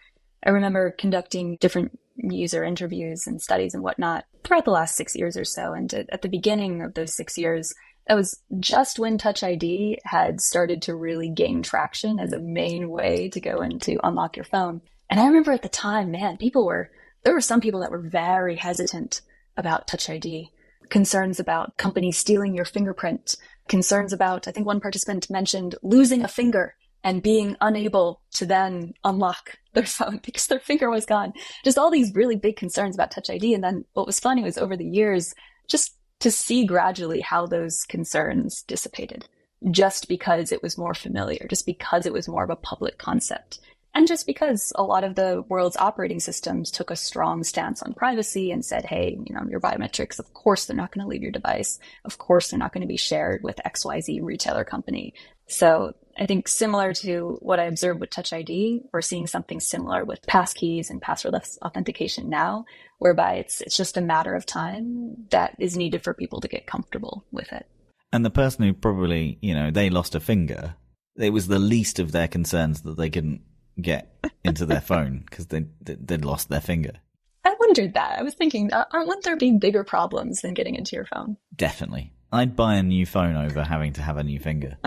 I remember conducting different user interviews and studies and whatnot throughout the last 6 years or so, and at the beginning of those 6 years, that was just when Touch ID had started to really gain traction as a main way to go in to unlock your phone. And I remember at the time, man, there were some people that were very hesitant about Touch ID. Concerns about companies stealing your fingerprint, concerns about, I think one participant mentioned losing a finger and being unable to then unlock their phone because their finger was gone. Just all these really big concerns about Touch ID. And then what was funny was over the years, just to see gradually how those concerns dissipated, just because it was more familiar, just because it was more of a public concept. And just because a lot of the world's operating systems took a strong stance on privacy and said, hey, your biometrics, of course, they're not going to leave your device. Of course, they're not going to be shared with XYZ retailer company. So I think similar to what I observed with Touch ID, we're seeing something similar with passkeys and passwordless authentication now, whereby it's just a matter of time that is needed for people to get comfortable with it. And the person who probably, they lost a finger, it was the least of their concerns that they couldn't get into their phone because they'd lost their finger. I wondered that. I was thinking, wouldn't there be bigger problems than getting into your phone? Definitely. I'd buy a new phone over having to have a new finger.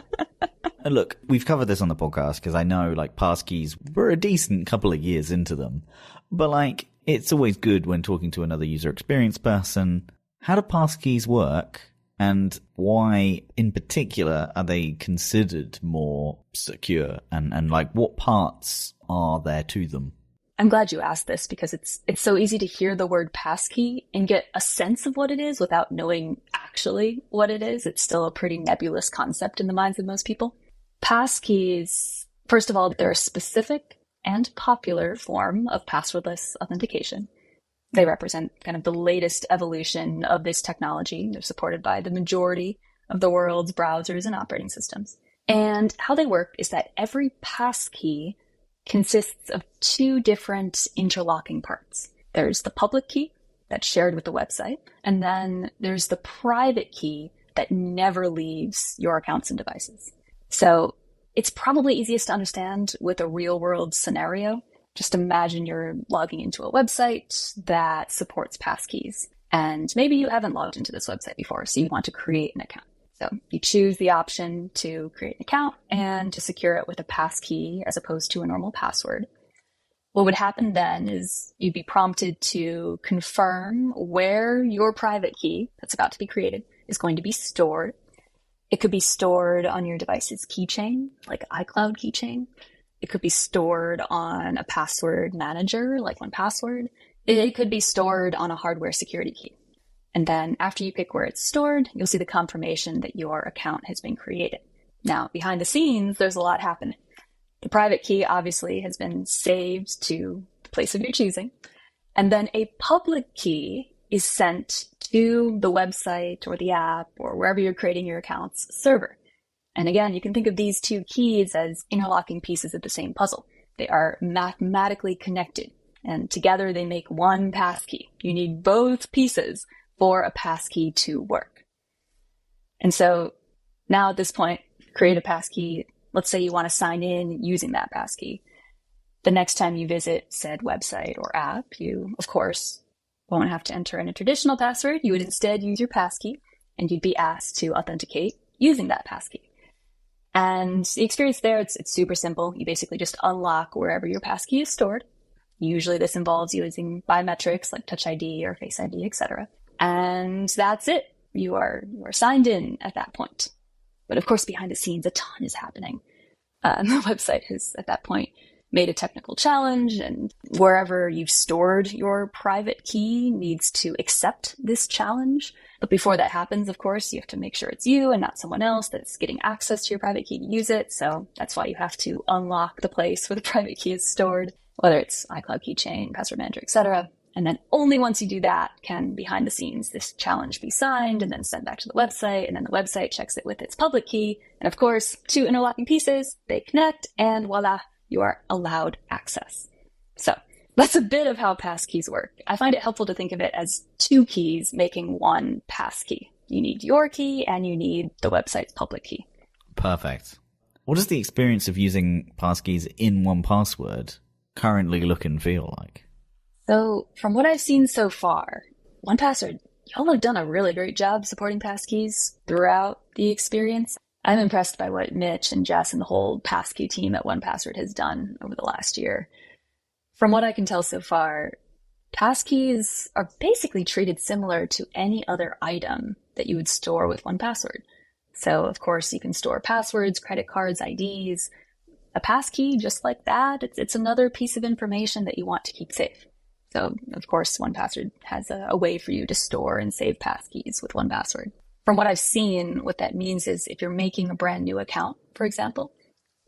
And look, we've covered this on the podcast because I know passkeys, we're a decent couple of years into them. But it's always good when talking to another user experience person. How do passkeys work? And why, in particular, are they considered more secure? And what parts are there to them? I'm glad you asked this because it's so easy to hear the word passkey and get a sense of what it is without knowing actually what it is. It's still a pretty nebulous concept in the minds of most people. Passkeys, first of all, they're a specific and popular form of passwordless authentication. They represent kind of the latest evolution of this technology. They're supported by the majority of the world's browsers and operating systems. And how they work is that every passkey consists of two different interlocking parts. There's the public key that's shared with the website, and then there's the private key that never leaves your accounts and devices. So it's probably easiest to understand with a real-world scenario. Just imagine you're logging into a website that supports passkeys, and maybe you haven't logged into this website before, so you want to create an account. So you choose the option to create an account and to secure it with a passkey as opposed to a normal password. What would happen then is you'd be prompted to confirm where your private key that's about to be created is going to be stored. It could be stored on your device's keychain, like iCloud keychain. It could be stored on a password manager, like 1Password. It could be stored on a hardware security key. And then after you pick where it's stored, you'll see the confirmation that your account has been created. Now, behind the scenes, there's a lot happening. The private key obviously has been saved to the place of your choosing. And then a public key is sent to the website or the app or wherever you're creating your account's server. And again, you can think of these two keys as interlocking pieces of the same puzzle. They are mathematically connected, and together they make one passkey. You need both pieces for a passkey to work. And so now at this point, create a passkey. Let's say you want to sign in using that passkey. The next time you visit said website or app, you, of course, won't have to enter in a traditional password. You would instead use your passkey, and you'd be asked to authenticate using that passkey. And the experience there, it's super simple. You basically just unlock wherever your passkey is stored. Usually this involves using biometrics like Touch ID or Face ID, etc. And that's it. You are signed in at that point. But of course, behind the scenes, a ton is happening. The website has, at that point, made a technical challenge, and wherever you've stored your private key needs to accept this challenge. But before that happens, of course, you have to make sure it's you and not someone else that's getting access to your private key to use it. So that's why you have to unlock the place where the private key is stored, whether it's iCloud keychain, password manager, etc. And then only once you do that can, behind the scenes, this challenge be signed and then sent back to the website, and then the website checks it with its public key. And of course, two interlocking pieces, they connect, and voila, you are allowed access. So that's a bit of how passkeys work. I find it helpful to think of it as two keys making one passkey. You need your key and you need the website's public key. Perfect. What does the experience of using passkeys in 1Password currently look and feel like? So from what I've seen so far, 1Password, y'all have done a really great job supporting passkeys throughout the experience. I'm impressed by what Mitch and Jess and the whole passkey team at 1Password has done over the last year. From what I can tell so far, passkeys are basically treated similar to any other item that you would store with 1Password. So, of course, you can store passwords, credit cards, IDs. A passkey, just like that, it's another piece of information that you want to keep safe. So, of course, 1Password has a way for you to store and save passkeys with 1Password. From what I've seen, what that means is if you're making a brand new account, for example,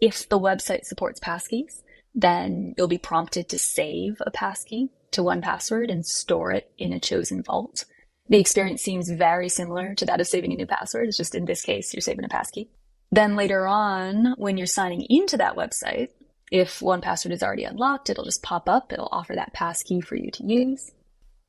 if the website supports passkeys, then you'll be prompted to save a passkey to 1Password and store it in a chosen vault. The experience seems very similar to that of saving a new password. It's just in this case, you're saving a passkey. Then later on, when you're signing into that website, if 1Password is already unlocked, it'll just pop up. It'll offer that passkey for you to use.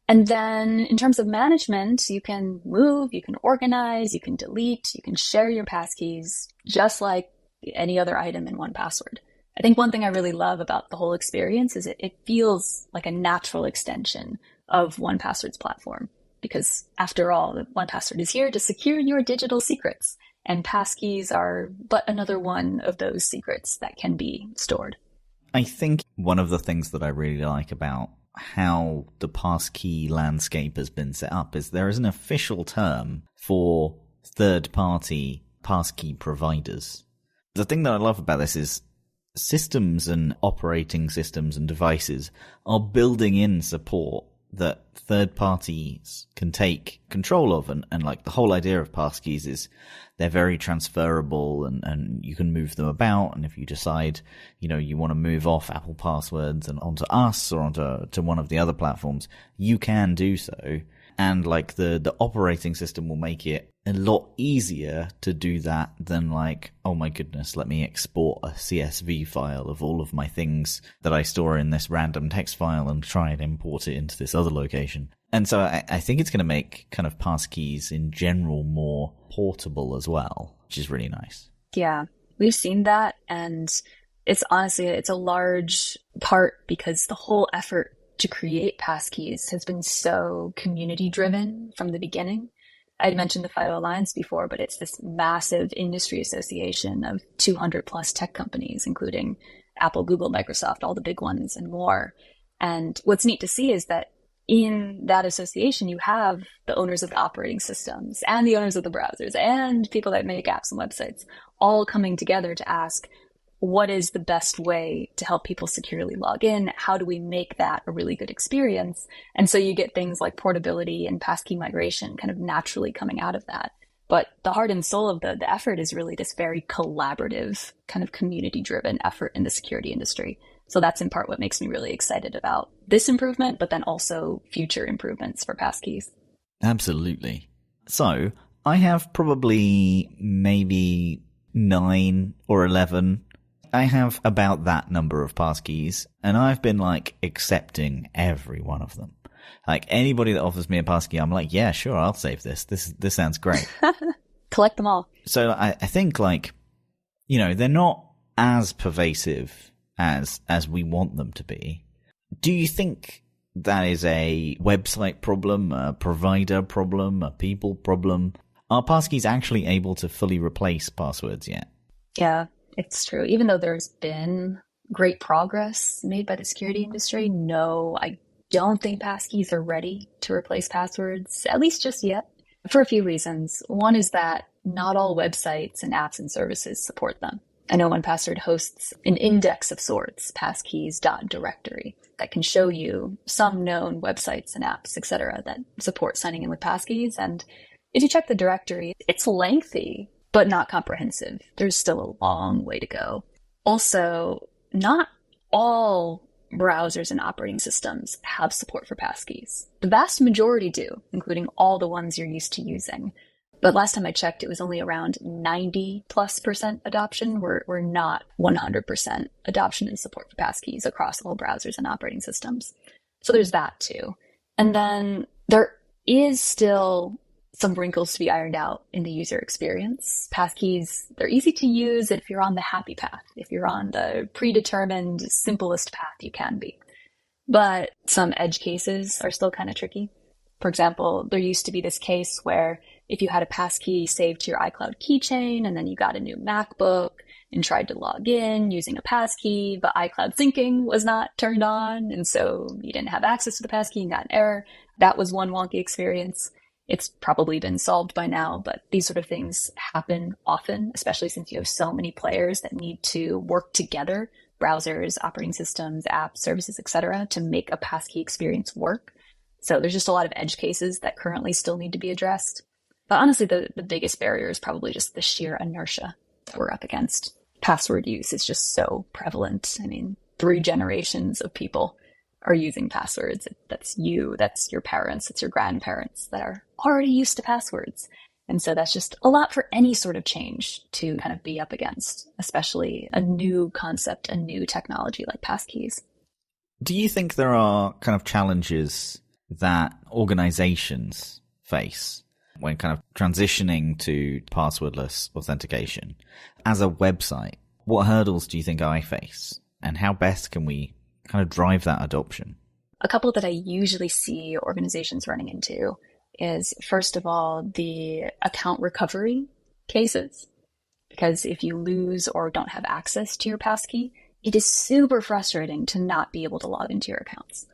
And then in terms of management, you can move, you can organize, you can delete, you can share your passkeys just like any other item in 1Password. I think one thing I really love about the whole experience is it feels like a natural extension of 1Password's platform. Because after all, 1Password is here to secure your digital secrets, and passkeys are but another one of those secrets that can be stored. I think one of the things that I really like about how the passkey landscape has been set up is there is an official term for third-party passkey providers. The thing that I love about this is systems and operating systems and devices are building in support that third parties can take control of, and like the whole idea of passkeys is they're very transferable and you can move them about, and if you decide you want to move off Apple passwords and onto us or onto one of the other platforms, you can do so. And like the operating system will make it a lot easier to do that than like, oh my goodness, let me export a CSV file of all of my things that I store in this random text file and try and import it into this other location. And so I think it's going to make kind of passkeys in general more portable as well, which is really nice. Yeah, we've seen that, and it's honestly, it's a large part because the whole effort to create passkeys has been so community driven from the beginning. I'd mentioned the FIDO Alliance before, but it's this massive industry association of 200 plus tech companies, including Apple, Google, Microsoft, all the big ones and more. And what's neat to see is that in that association, you have the owners of the operating systems and the owners of the browsers and people that make apps and websites all coming together to ask, what is the best way to help people securely log in? How do we make that a really good experience? And so you get things like portability and passkey migration kind of naturally coming out of that. But the heart and soul of the effort is really this very collaborative, kind of community-driven effort in the security industry. So that's in part what makes me really excited about this improvement, but then also future improvements for passkeys. Absolutely. So I have probably maybe 9 or 11. I have about that number of passkeys, and I've been like accepting every one of them. Like anybody that offers me a passkey, I'm like, yeah, sure, I'll save this. This sounds great. Collect them all. So I think like, you know, they're not as pervasive as we want them to be. Do you think that is a website problem, a provider problem, a people problem? Are passkeys actually able to fully replace passwords yet? Yeah, it's true. Even though there's been great progress made by the security industry, no, I don't think passkeys are ready to replace passwords, at least just yet, for a few reasons. One is that not all websites and apps and services support them. I know 1Password hosts an index of sorts, passkeys.directory, that can show you some known websites and apps, etc., that support signing in with passkeys. And if you check the directory, it's lengthy, but not comprehensive. There's still a long way to go. Also, not all browsers and operating systems have support for passkeys. The vast majority do, including all the ones you're used to using. But last time I checked, it was only around 90+% adoption. We're not 100% adoption and support for passkeys across all browsers and operating systems. So there's that too. And then there is still some wrinkles to be ironed out in the user experience. Passkeys, they're easy to use if you're on the happy path, if you're on the predetermined, simplest path you can be. But some edge cases are still kind of tricky. For example, there used to be this case where if you had a passkey saved to your iCloud keychain and then you got a new MacBook and tried to log in using a passkey, but iCloud syncing was not turned on, and so you didn't have access to the passkey and got an error. That was one wonky experience. It's probably been solved by now, but these sort of things happen often, especially since you have so many players that need to work together, browsers, operating systems, apps, services, etc., to make a passkey experience work. So there's just a lot of edge cases that currently still need to be addressed. But honestly, the biggest barrier is probably just the sheer inertia that we're up against. Password use is just so prevalent. I mean, 3 generations of people are using passwords. That's you, that's your parents, it's your grandparents that are already used to passwords. And so that's just a lot for any sort of change to kind of be up against, especially a new concept, a new technology like passkeys. Do you think there are kind of challenges that organizations face when kind of transitioning to passwordless authentication? As a website, what hurdles do you think I face? And how best can we kind of drive that adoption? A couple that I usually see organizations running into is, first of all, the account recovery cases. Because if you lose or don't have access to your passkey, it is super frustrating to not be able to log into your accounts.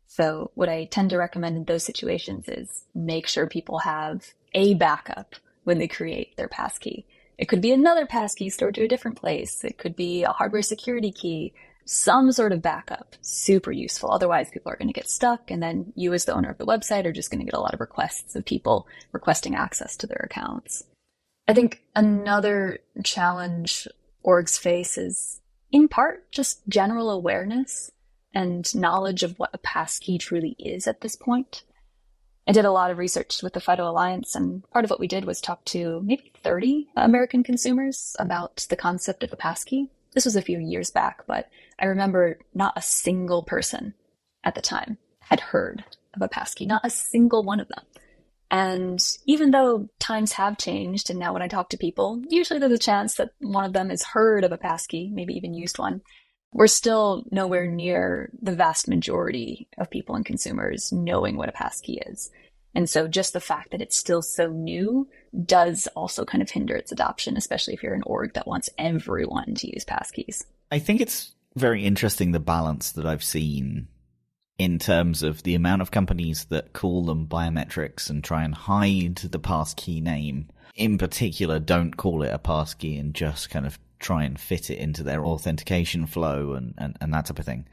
So what I tend to recommend in those situations is make sure people have a backup when they create their passkey. It could be another passkey stored to a different place. It could be a hardware security key, some sort of backup. Super useful. Otherwise, people are going to get stuck, and then you as the owner of the website are just going to get a lot of requests of people requesting access to their accounts. I think another challenge orgs face is, in part, just general awareness and knowledge of what a passkey truly is at this point. I did a lot of research with the FIDO Alliance, and part of what we did was talk to maybe 30 American consumers about the concept of a passkey. This was a few years back, but I remember not a single person at the time had heard of a passkey, not a single one of them. And even though times have changed, and now when I talk to people, usually there's a chance that one of them has heard of a passkey, maybe even used one, we're still nowhere near the vast majority of people and consumers knowing what a passkey is. And so just the fact that it's still so new does also kind of hinder its adoption, especially if you're an org that wants everyone to use passkeys. I think it's very interesting, the balance that I've seen in terms of the amount of companies that call them biometrics and try and hide the passkey name. In particular, don't call it a passkey and just kind of try and fit it into their authentication flow and that type of thing.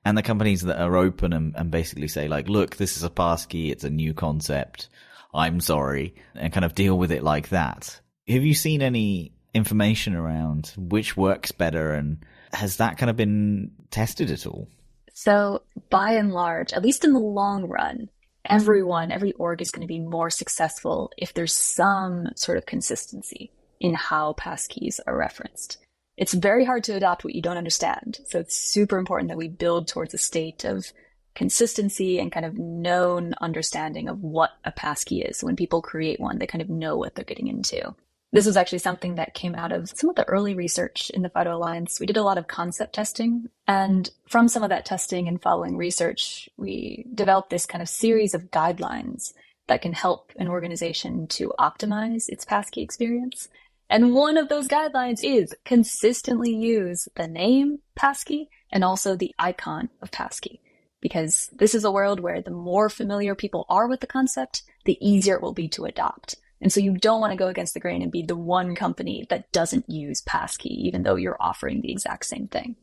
And the companies that are open and basically say, like, look, this is a passkey, it's a new concept, I'm sorry, and kind of deal with it like that. Have you seen any information around which works better, and has that kind of been tested at all? So by and large, at least in the long run, every org is going to be more successful if there's some sort of consistency in how passkeys are referenced. It's very hard to adopt what you don't understand. So it's super important that we build towards a state of consistency and kind of known understanding of what a passkey is. When people create one, they kind of know what they're getting into. This was actually something that came out of some of the early research in the FIDO Alliance. We did a lot of concept testing, and from some of that testing and following research, we developed this kind of series of guidelines that can help an organization to optimize its passkey experience. And one of those guidelines is consistently use the name passkey and also the icon of passkey, because this is a world where the more familiar people are with the concept, the easier it will be to adopt. And so you don't want to go against the grain and be the one company that doesn't use passkey, even though you're offering the exact same thing.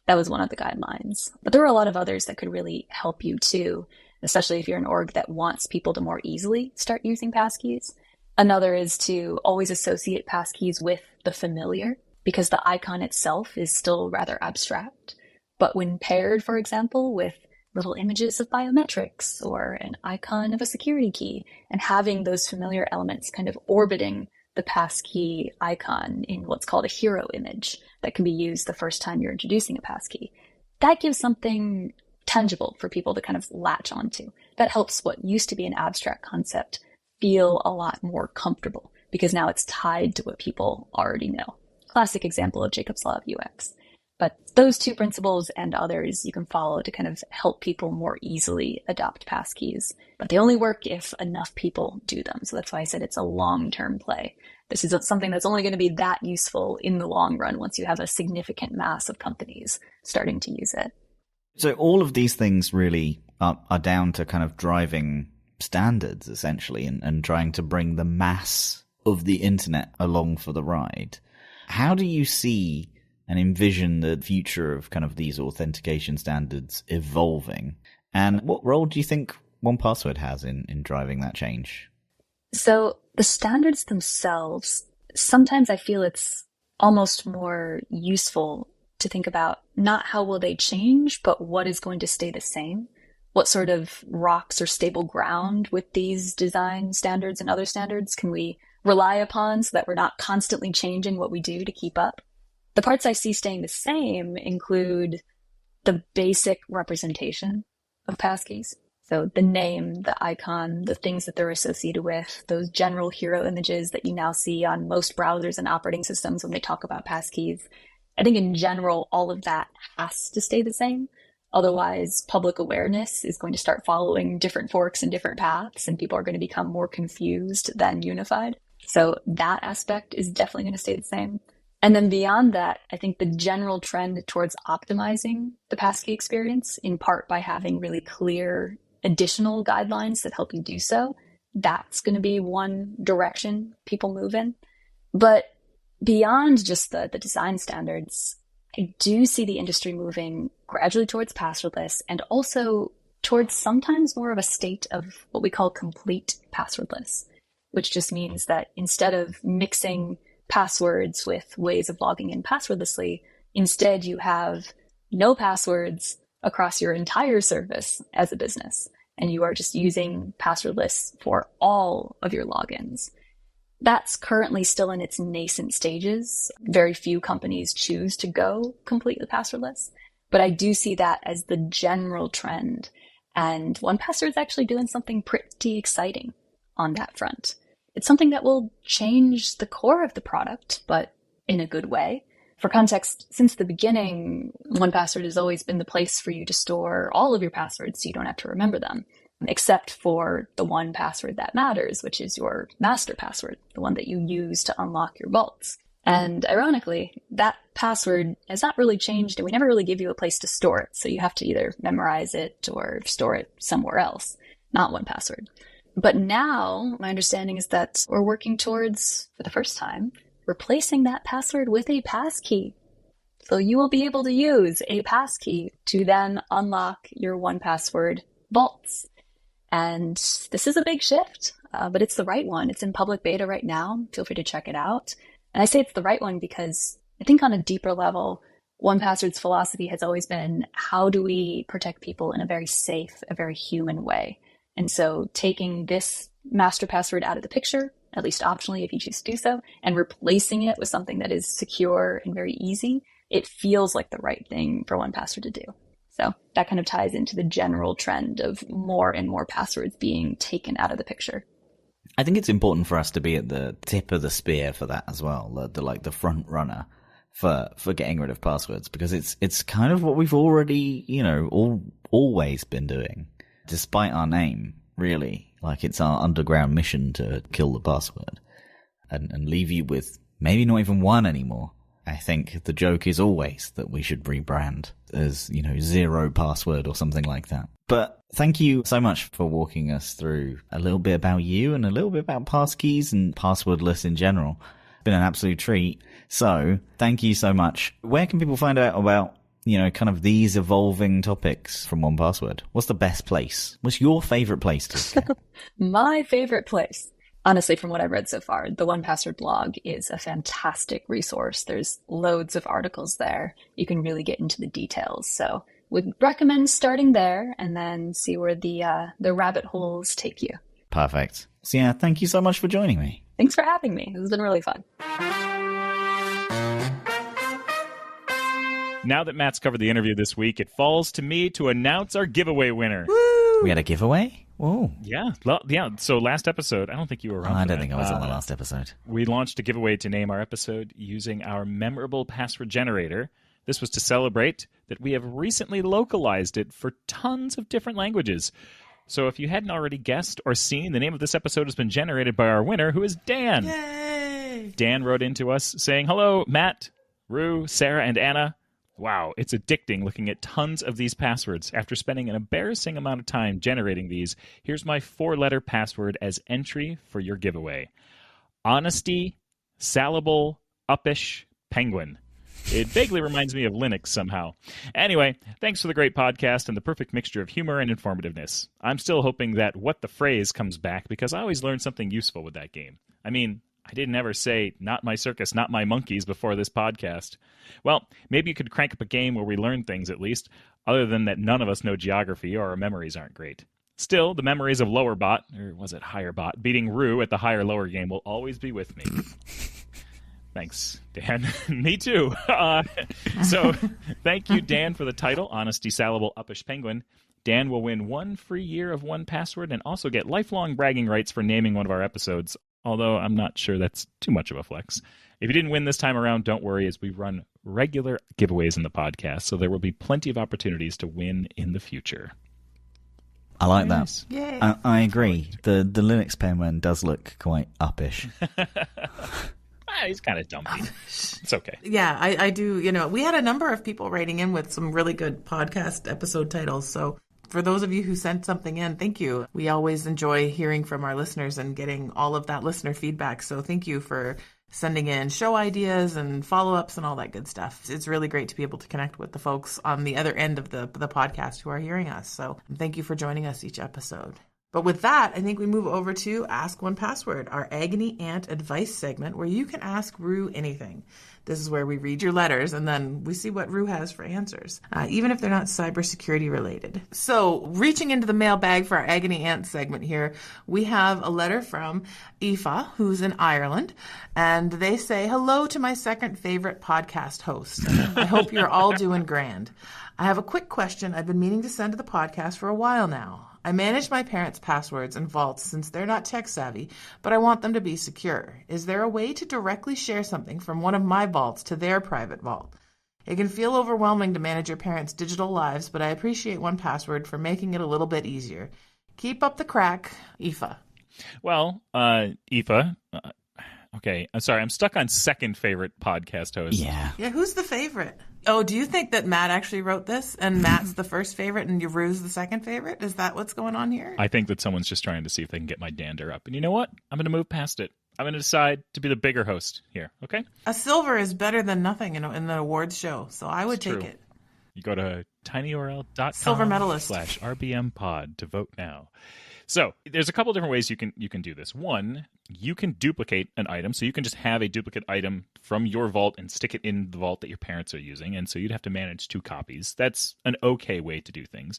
That was one of the guidelines. But there were a lot of others that could really help you too, especially if you're an org that wants people to more easily start using passkeys. Another is to always associate passkeys with the familiar, because the icon itself is still rather abstract. But when paired, for example, with little images of biometrics or an icon of a security key, and having those familiar elements kind of orbiting the passkey icon in what's called a hero image that can be used the first time you're introducing a passkey, that gives something tangible for people to kind of latch onto. That helps what used to be an abstract concept feel a lot more comfortable, because now it's tied to what people already know. Classic example of Jacob's Law of UX. But those two principles and others you can follow to kind of help people more easily adopt passkeys. But they only work if enough people do them. So that's why I said it's a long-term play. This is something that's only going to be that useful in the long run once you have a significant mass of companies starting to use it. So all of these things really are down to kind of driving standards, essentially, and trying to bring the mass of the internet along for the ride. How do you see and envision the future of kind of these authentication standards evolving? And what role do you think 1Password has in driving that change? So the standards themselves, sometimes I feel it's almost more useful to think about not how will they change, but what is going to stay the same. What sort of rocks or stable ground with these design standards and other standards can we rely upon so that we're not constantly changing what we do to keep up? The parts I see staying the same include the basic representation of passkeys. So the name, the icon, the things that they're associated with, those general hero images that you now see on most browsers and operating systems when they talk about passkeys. I think in general, all of that has to stay the same. Otherwise, public awareness is going to start following different forks and different paths, and people are going to become more confused than unified. So that aspect is definitely going to stay the same. And then beyond that, I think the general trend towards optimizing the passkey experience, in part by having really clear additional guidelines that help you do so, that's going to be one direction people move in. But beyond just the design standards, I do see the industry moving gradually towards passwordless, and also towards sometimes more of a state of what we call complete passwordless, which just means that instead of mixing passwords with ways of logging in passwordlessly, instead you have no passwords across your entire service as a business. and you are just using passwordless for all of your logins. That's currently still in its nascent stages. Very few companies choose to go completely passwordless, but I do see that as the general trend. And 1Password is actually doing something pretty exciting on that front. It's something that will change the core of the product, but in a good way. For context, since the beginning, 1Password has always been the place for you to store all of your passwords so you don't have to remember them, except for the one password that matters, which is your master password, the one that you use to unlock your vaults. And ironically, that password has not really changed, and we never really give you a place to store it. So you have to either memorize it or store it somewhere else, not 1Password. But now my understanding is that we're working towards, for the first time, replacing that password with a passkey. So you will be able to use a passkey to then unlock your 1Password vaults. And this is a big shift, but it's the right one. It's in public beta right now. Feel free to check it out. And I say it's the right one because I think on a deeper level, 1Password's philosophy has always been, how do we protect people in a very safe, a very human way? And so taking this master password out of the picture, at least optionally if you choose to do so, and replacing it with something that is secure and very easy, it feels like the right thing for 1Password to do. So that kind of ties into the general trend of more and more passwords being taken out of the picture. I think it's important for us to be at the tip of the spear for that as well, the front runner for getting rid of passwords, because it's kind of what we've already, always been doing, despite our name, really. Like, it's our underground mission to kill the password and leave you with maybe not even one anymore. I think the joke is always that we should rebrand as, zero password or something like that. But thank you so much for walking us through a little bit about you and a little bit about passkeys and passwordless in general. It's been an absolute treat. So thank you so much. Where can people find out about, kind of these evolving topics from 1Password? What's the best place? What's your favorite place to go? My favorite place. Honestly, from what I've read so far, the 1Password blog is a fantastic resource. There's loads of articles there. You can really get into the details. So would recommend starting there and then see where the rabbit holes take you. Perfect. So yeah, thank you so much for joining me. Thanks for having me. This has been really fun. Now that Matt's covered the interview this week, it falls to me to announce our giveaway winner. Woo! We had a giveaway? Whoa. Yeah. So last episode, I don't think you were around. I don't think I was on the last episode. We launched a giveaway to name our episode using our memorable password generator. This was to celebrate that we have recently localized it for tons of different languages. So if you hadn't already guessed or seen, the name of this episode has been generated by our winner, who is Dan. Yay! Dan wrote into us saying, "Hello, Matt, Roo, Sarah, and Anna. Wow, it's addicting looking at tons of these passwords. After spending an embarrassing amount of time generating these, here's my 4-letter password as entry for your giveaway. Honesty, Salable, Uppish, Penguin. It vaguely reminds me of Linux somehow. Anyway, thanks for the great podcast and the perfect mixture of humor and informativeness. I'm still hoping that What the Phrase comes back because I always learn something useful with that game. I mean, I didn't ever say, not my circus, not my monkeys before this podcast. Well, maybe you could crank up a game where we learn things at least, other than that none of us know geography or our memories aren't great. Still, the memories of Lowerbot, or was it Higherbot, beating Roo at the higher-lower game will always be with me." Thanks, Dan. Me too. So thank you, Dan, for the title, Honesty, Salable, Uppish, Penguin. Dan will win 1 free year of 1Password and also get lifelong bragging rights for naming one of our episodes, although I'm not sure that's too much of a flex. If you didn't win this time around, don't worry, as we run regular giveaways in the podcast, so there will be plenty of opportunities to win in the future. I like that. Nice. Yay. I agree. The Linux penguin does look quite uppish. He's kind of dumpy. It's okay. Yeah, I do. We had a number of people writing in with some really good podcast episode titles. So for those of you who sent something in, thank you. We always enjoy hearing from our listeners and getting all of that listener feedback. So thank you for sending in show ideas and follow-ups and all that good stuff. It's really great to be able to connect with the folks on the other end of the podcast who are hearing us. So thank you for joining us each episode. But with that, I think we move over to Ask One Password, our agony aunt advice segment where you can ask Roo anything. This is where we read your letters and then we see what Roo has for answers, even if they're not cybersecurity related. So reaching into the mailbag for our agony aunt segment here, we have a letter from Aoife, who's in Ireland, and they say, hello to my second favorite podcast host. I hope you're all doing grand. I have a quick question I've been meaning to send to the podcast for a while now. I manage my parents' passwords and vaults since they're not tech savvy, but I want them to be secure. Is there a way to directly share something from one of my vaults to their private vault? It can feel overwhelming to manage your parents' digital lives, but I appreciate 1Password for making it a little bit easier. Keep up the crack, Aoife. Well, Aoife, okay, I'm sorry, I'm stuck on second favorite podcast host. Yeah, who's the favorite? Oh, do you think that Matt actually wrote this and Matt's the first favorite and Roo's the second favorite? Is that what's going on here? I think that someone's just trying to see if they can get my dander up. And you know what? I'm going to move past it. I'm going to decide to be the bigger host here, okay? A silver is better than nothing in the awards show, so I would take it. You go to Silver medalist. tinyurl.com/rbmpod to vote now. So there's a couple different ways you can do this. One, you can duplicate an item. So you can just have a duplicate item from your vault and stick it in the vault that your parents are using. And so you'd have to manage 2 copies. That's an okay way to do things.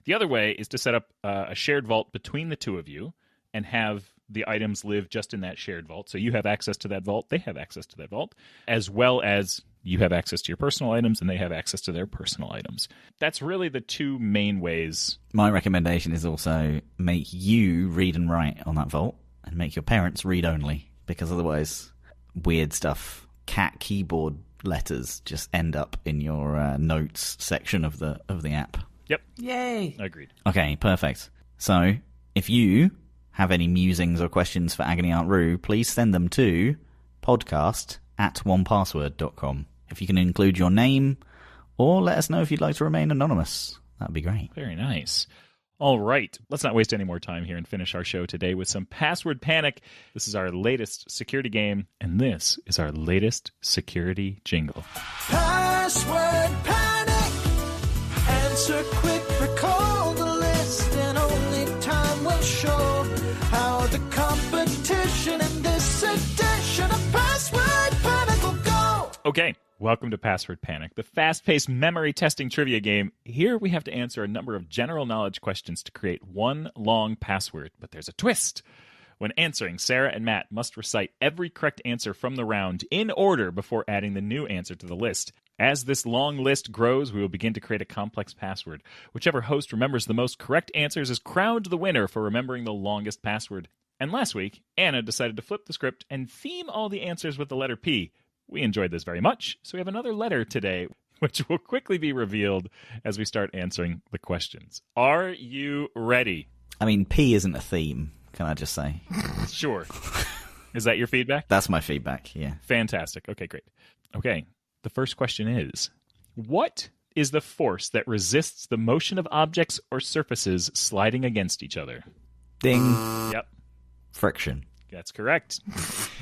The other way is to set up a shared vault between the two of you and have the items live just in that shared vault. So you have access to that vault, they have access to that vault, as well as you have access to your personal items and they have access to their personal items. That's really the 2 main ways. My recommendation is also make you read and write on that vault and make your parents read only, because otherwise weird stuff, cat keyboard letters just end up in your notes section of the app. Yep. Yay. Agreed. Okay, perfect. So if you have any musings or questions for Agony Aunt Roo, please send them to podcast@onepassword.com. If you can include your name, or let us know if you'd like to remain anonymous. That'd be great. Very nice. All right. Let's not waste any more time here and finish our show today with some Password Panic. This is our latest security game, and this is our latest security jingle. Password Panic. Answer quick, recall the list, and only time will show how the competition in this edition of Password Panic will go. Okay, welcome to Password Panic, the fast-paced memory testing trivia game. Here we have to answer a number of general knowledge questions to create one long password, but there's a twist. When answering, Sarah and Matt must recite every correct answer from the round in order before adding the new answer to the list. As this long list grows, we will begin to create a complex password. Whichever host remembers the most correct answers is crowned the winner for remembering the longest password. And last week, Anna decided to flip the script and theme all the answers with the letter P. We enjoyed this very much, so we have another letter today, which will quickly be revealed as we start answering the questions. Are you ready? I mean, P isn't a theme, can I just say? Sure. Is that your feedback? That's my feedback, yeah. Fantastic. Okay, great. Okay, the first question is, what is the force that resists the motion of objects or surfaces sliding against each other? Ding. Yep. Friction. That's correct.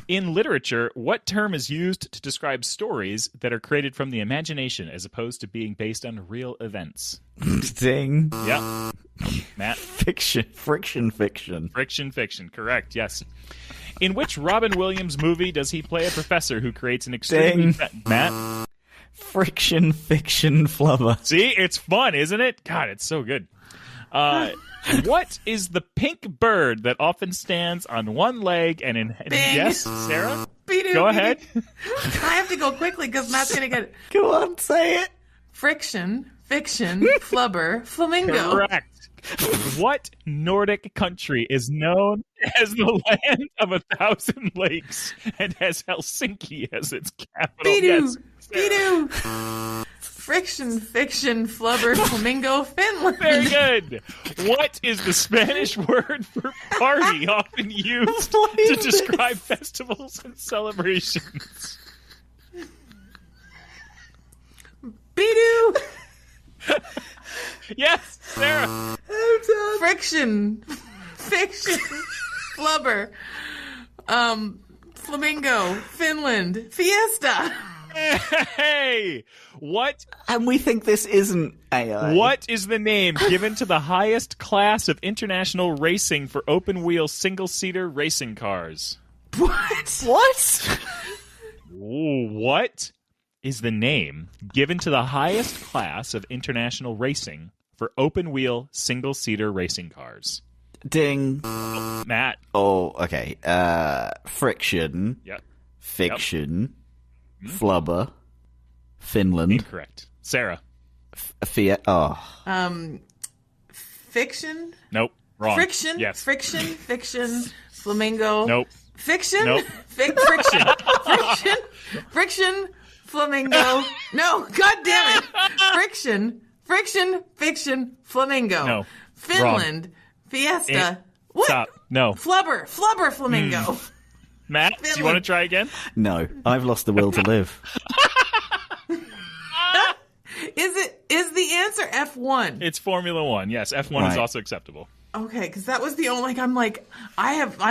In literature, what term is used to describe stories that are created from the imagination as opposed to being based on real events? Ding. Yep. Matt? Fiction. Friction fiction. Friction fiction. Correct, yes. In which Robin Williams movie does he play a professor who creates an extremely... Matt? Friction fiction flubber. See? It's fun, isn't it? God, it's so good. What is the pink bird that often stands on one leg and in... Bing. Yes, Sarah? Be-doo, Go be-doo. ahead. I have to go quickly because Matt's going to get it. Go on, say it. Friction, fiction, flubber, flamingo. Correct. What Nordic country is known as the land of 1,000 lakes and has Helsinki as its capital? Be-doo, Yes, Sarah. be-doo. Friction, fiction, flubber, flamingo, Finland. Very good. What is the Spanish word for party often used to describe festivals and celebrations? Be-doo. Yes, Sarah. Friction, fiction, flubber, flamingo, Finland, fiesta. Hey, what? And we think this isn't AI. What is the name given to the highest class of international racing for open-wheel single-seater racing cars? What? What is the name given to the highest class of international racing for open-wheel single-seater racing cars? Ding. Matt. Oh, okay. Friction. Yep. Fiction. Flubber. Finland. Incorrect. Sarah. Fiat. Oh. Fiction? Nope. Wrong. Friction? Yes. Fiction. Flamingo? Nope. Fiction? Nope. Friction. Flamingo. No, god damn it. Fiction, flamingo. No. Finland. Fiesta. What? Stop. No. Flubber, flamingo. Matt, do you want to try again? No, I've lost the will to live. Is the answer F1? It's Formula One. Yes, F1 is Right. also acceptable. Okay, because that was the only, I'm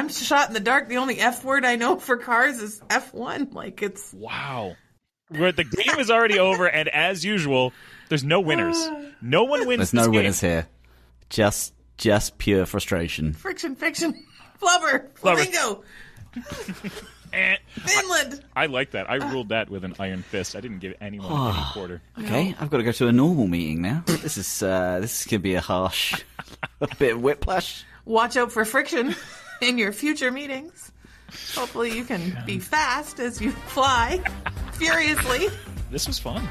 shot in the dark. The only F word I know for cars is F1. Like, it's... Wow. The game is already over, and as usual, there's no winners. No one wins There's this no game. winners here. Just pure frustration. Friction. Flubber. Flamingo. Finland. I like that. I ruled that with an iron fist. I didn't give anyone any quarter. Okay, I've got to go to a normal meeting now. This is going to be a bit of whiplash. Watch out for friction in your future meetings. Hopefully you can be fast as you fly furiously. This was fun.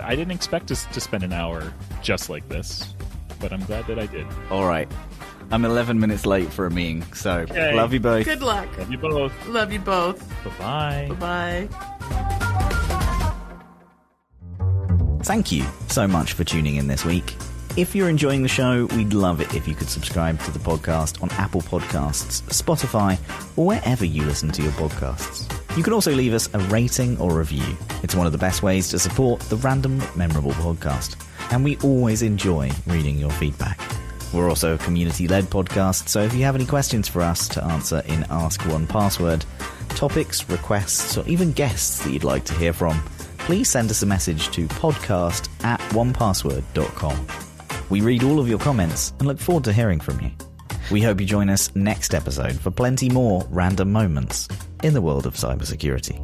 I didn't expect us to spend an hour just like this, but I'm glad that I did. All right. I'm 11 minutes late for a meeting, so Okay. love you both. Good luck. Love you both. Love you both. Bye-bye. Bye-bye. Thank you so much for tuning in this week. If you're enjoying the show, we'd love it if you could subscribe to the podcast on Apple Podcasts, Spotify, or wherever you listen to your podcasts. You can also leave us a rating or review. It's one of the best ways to support the Random but Memorable podcast, and we always enjoy reading your feedback. We're also a community-led podcast, so if you have any questions for us to answer in Ask One Password, topics, requests, or even guests that you'd like to hear from, please send us a message to podcast@onepassword.com. We read all of your comments and look forward to hearing from you. We hope you join us next episode for plenty more random moments in the world of cybersecurity.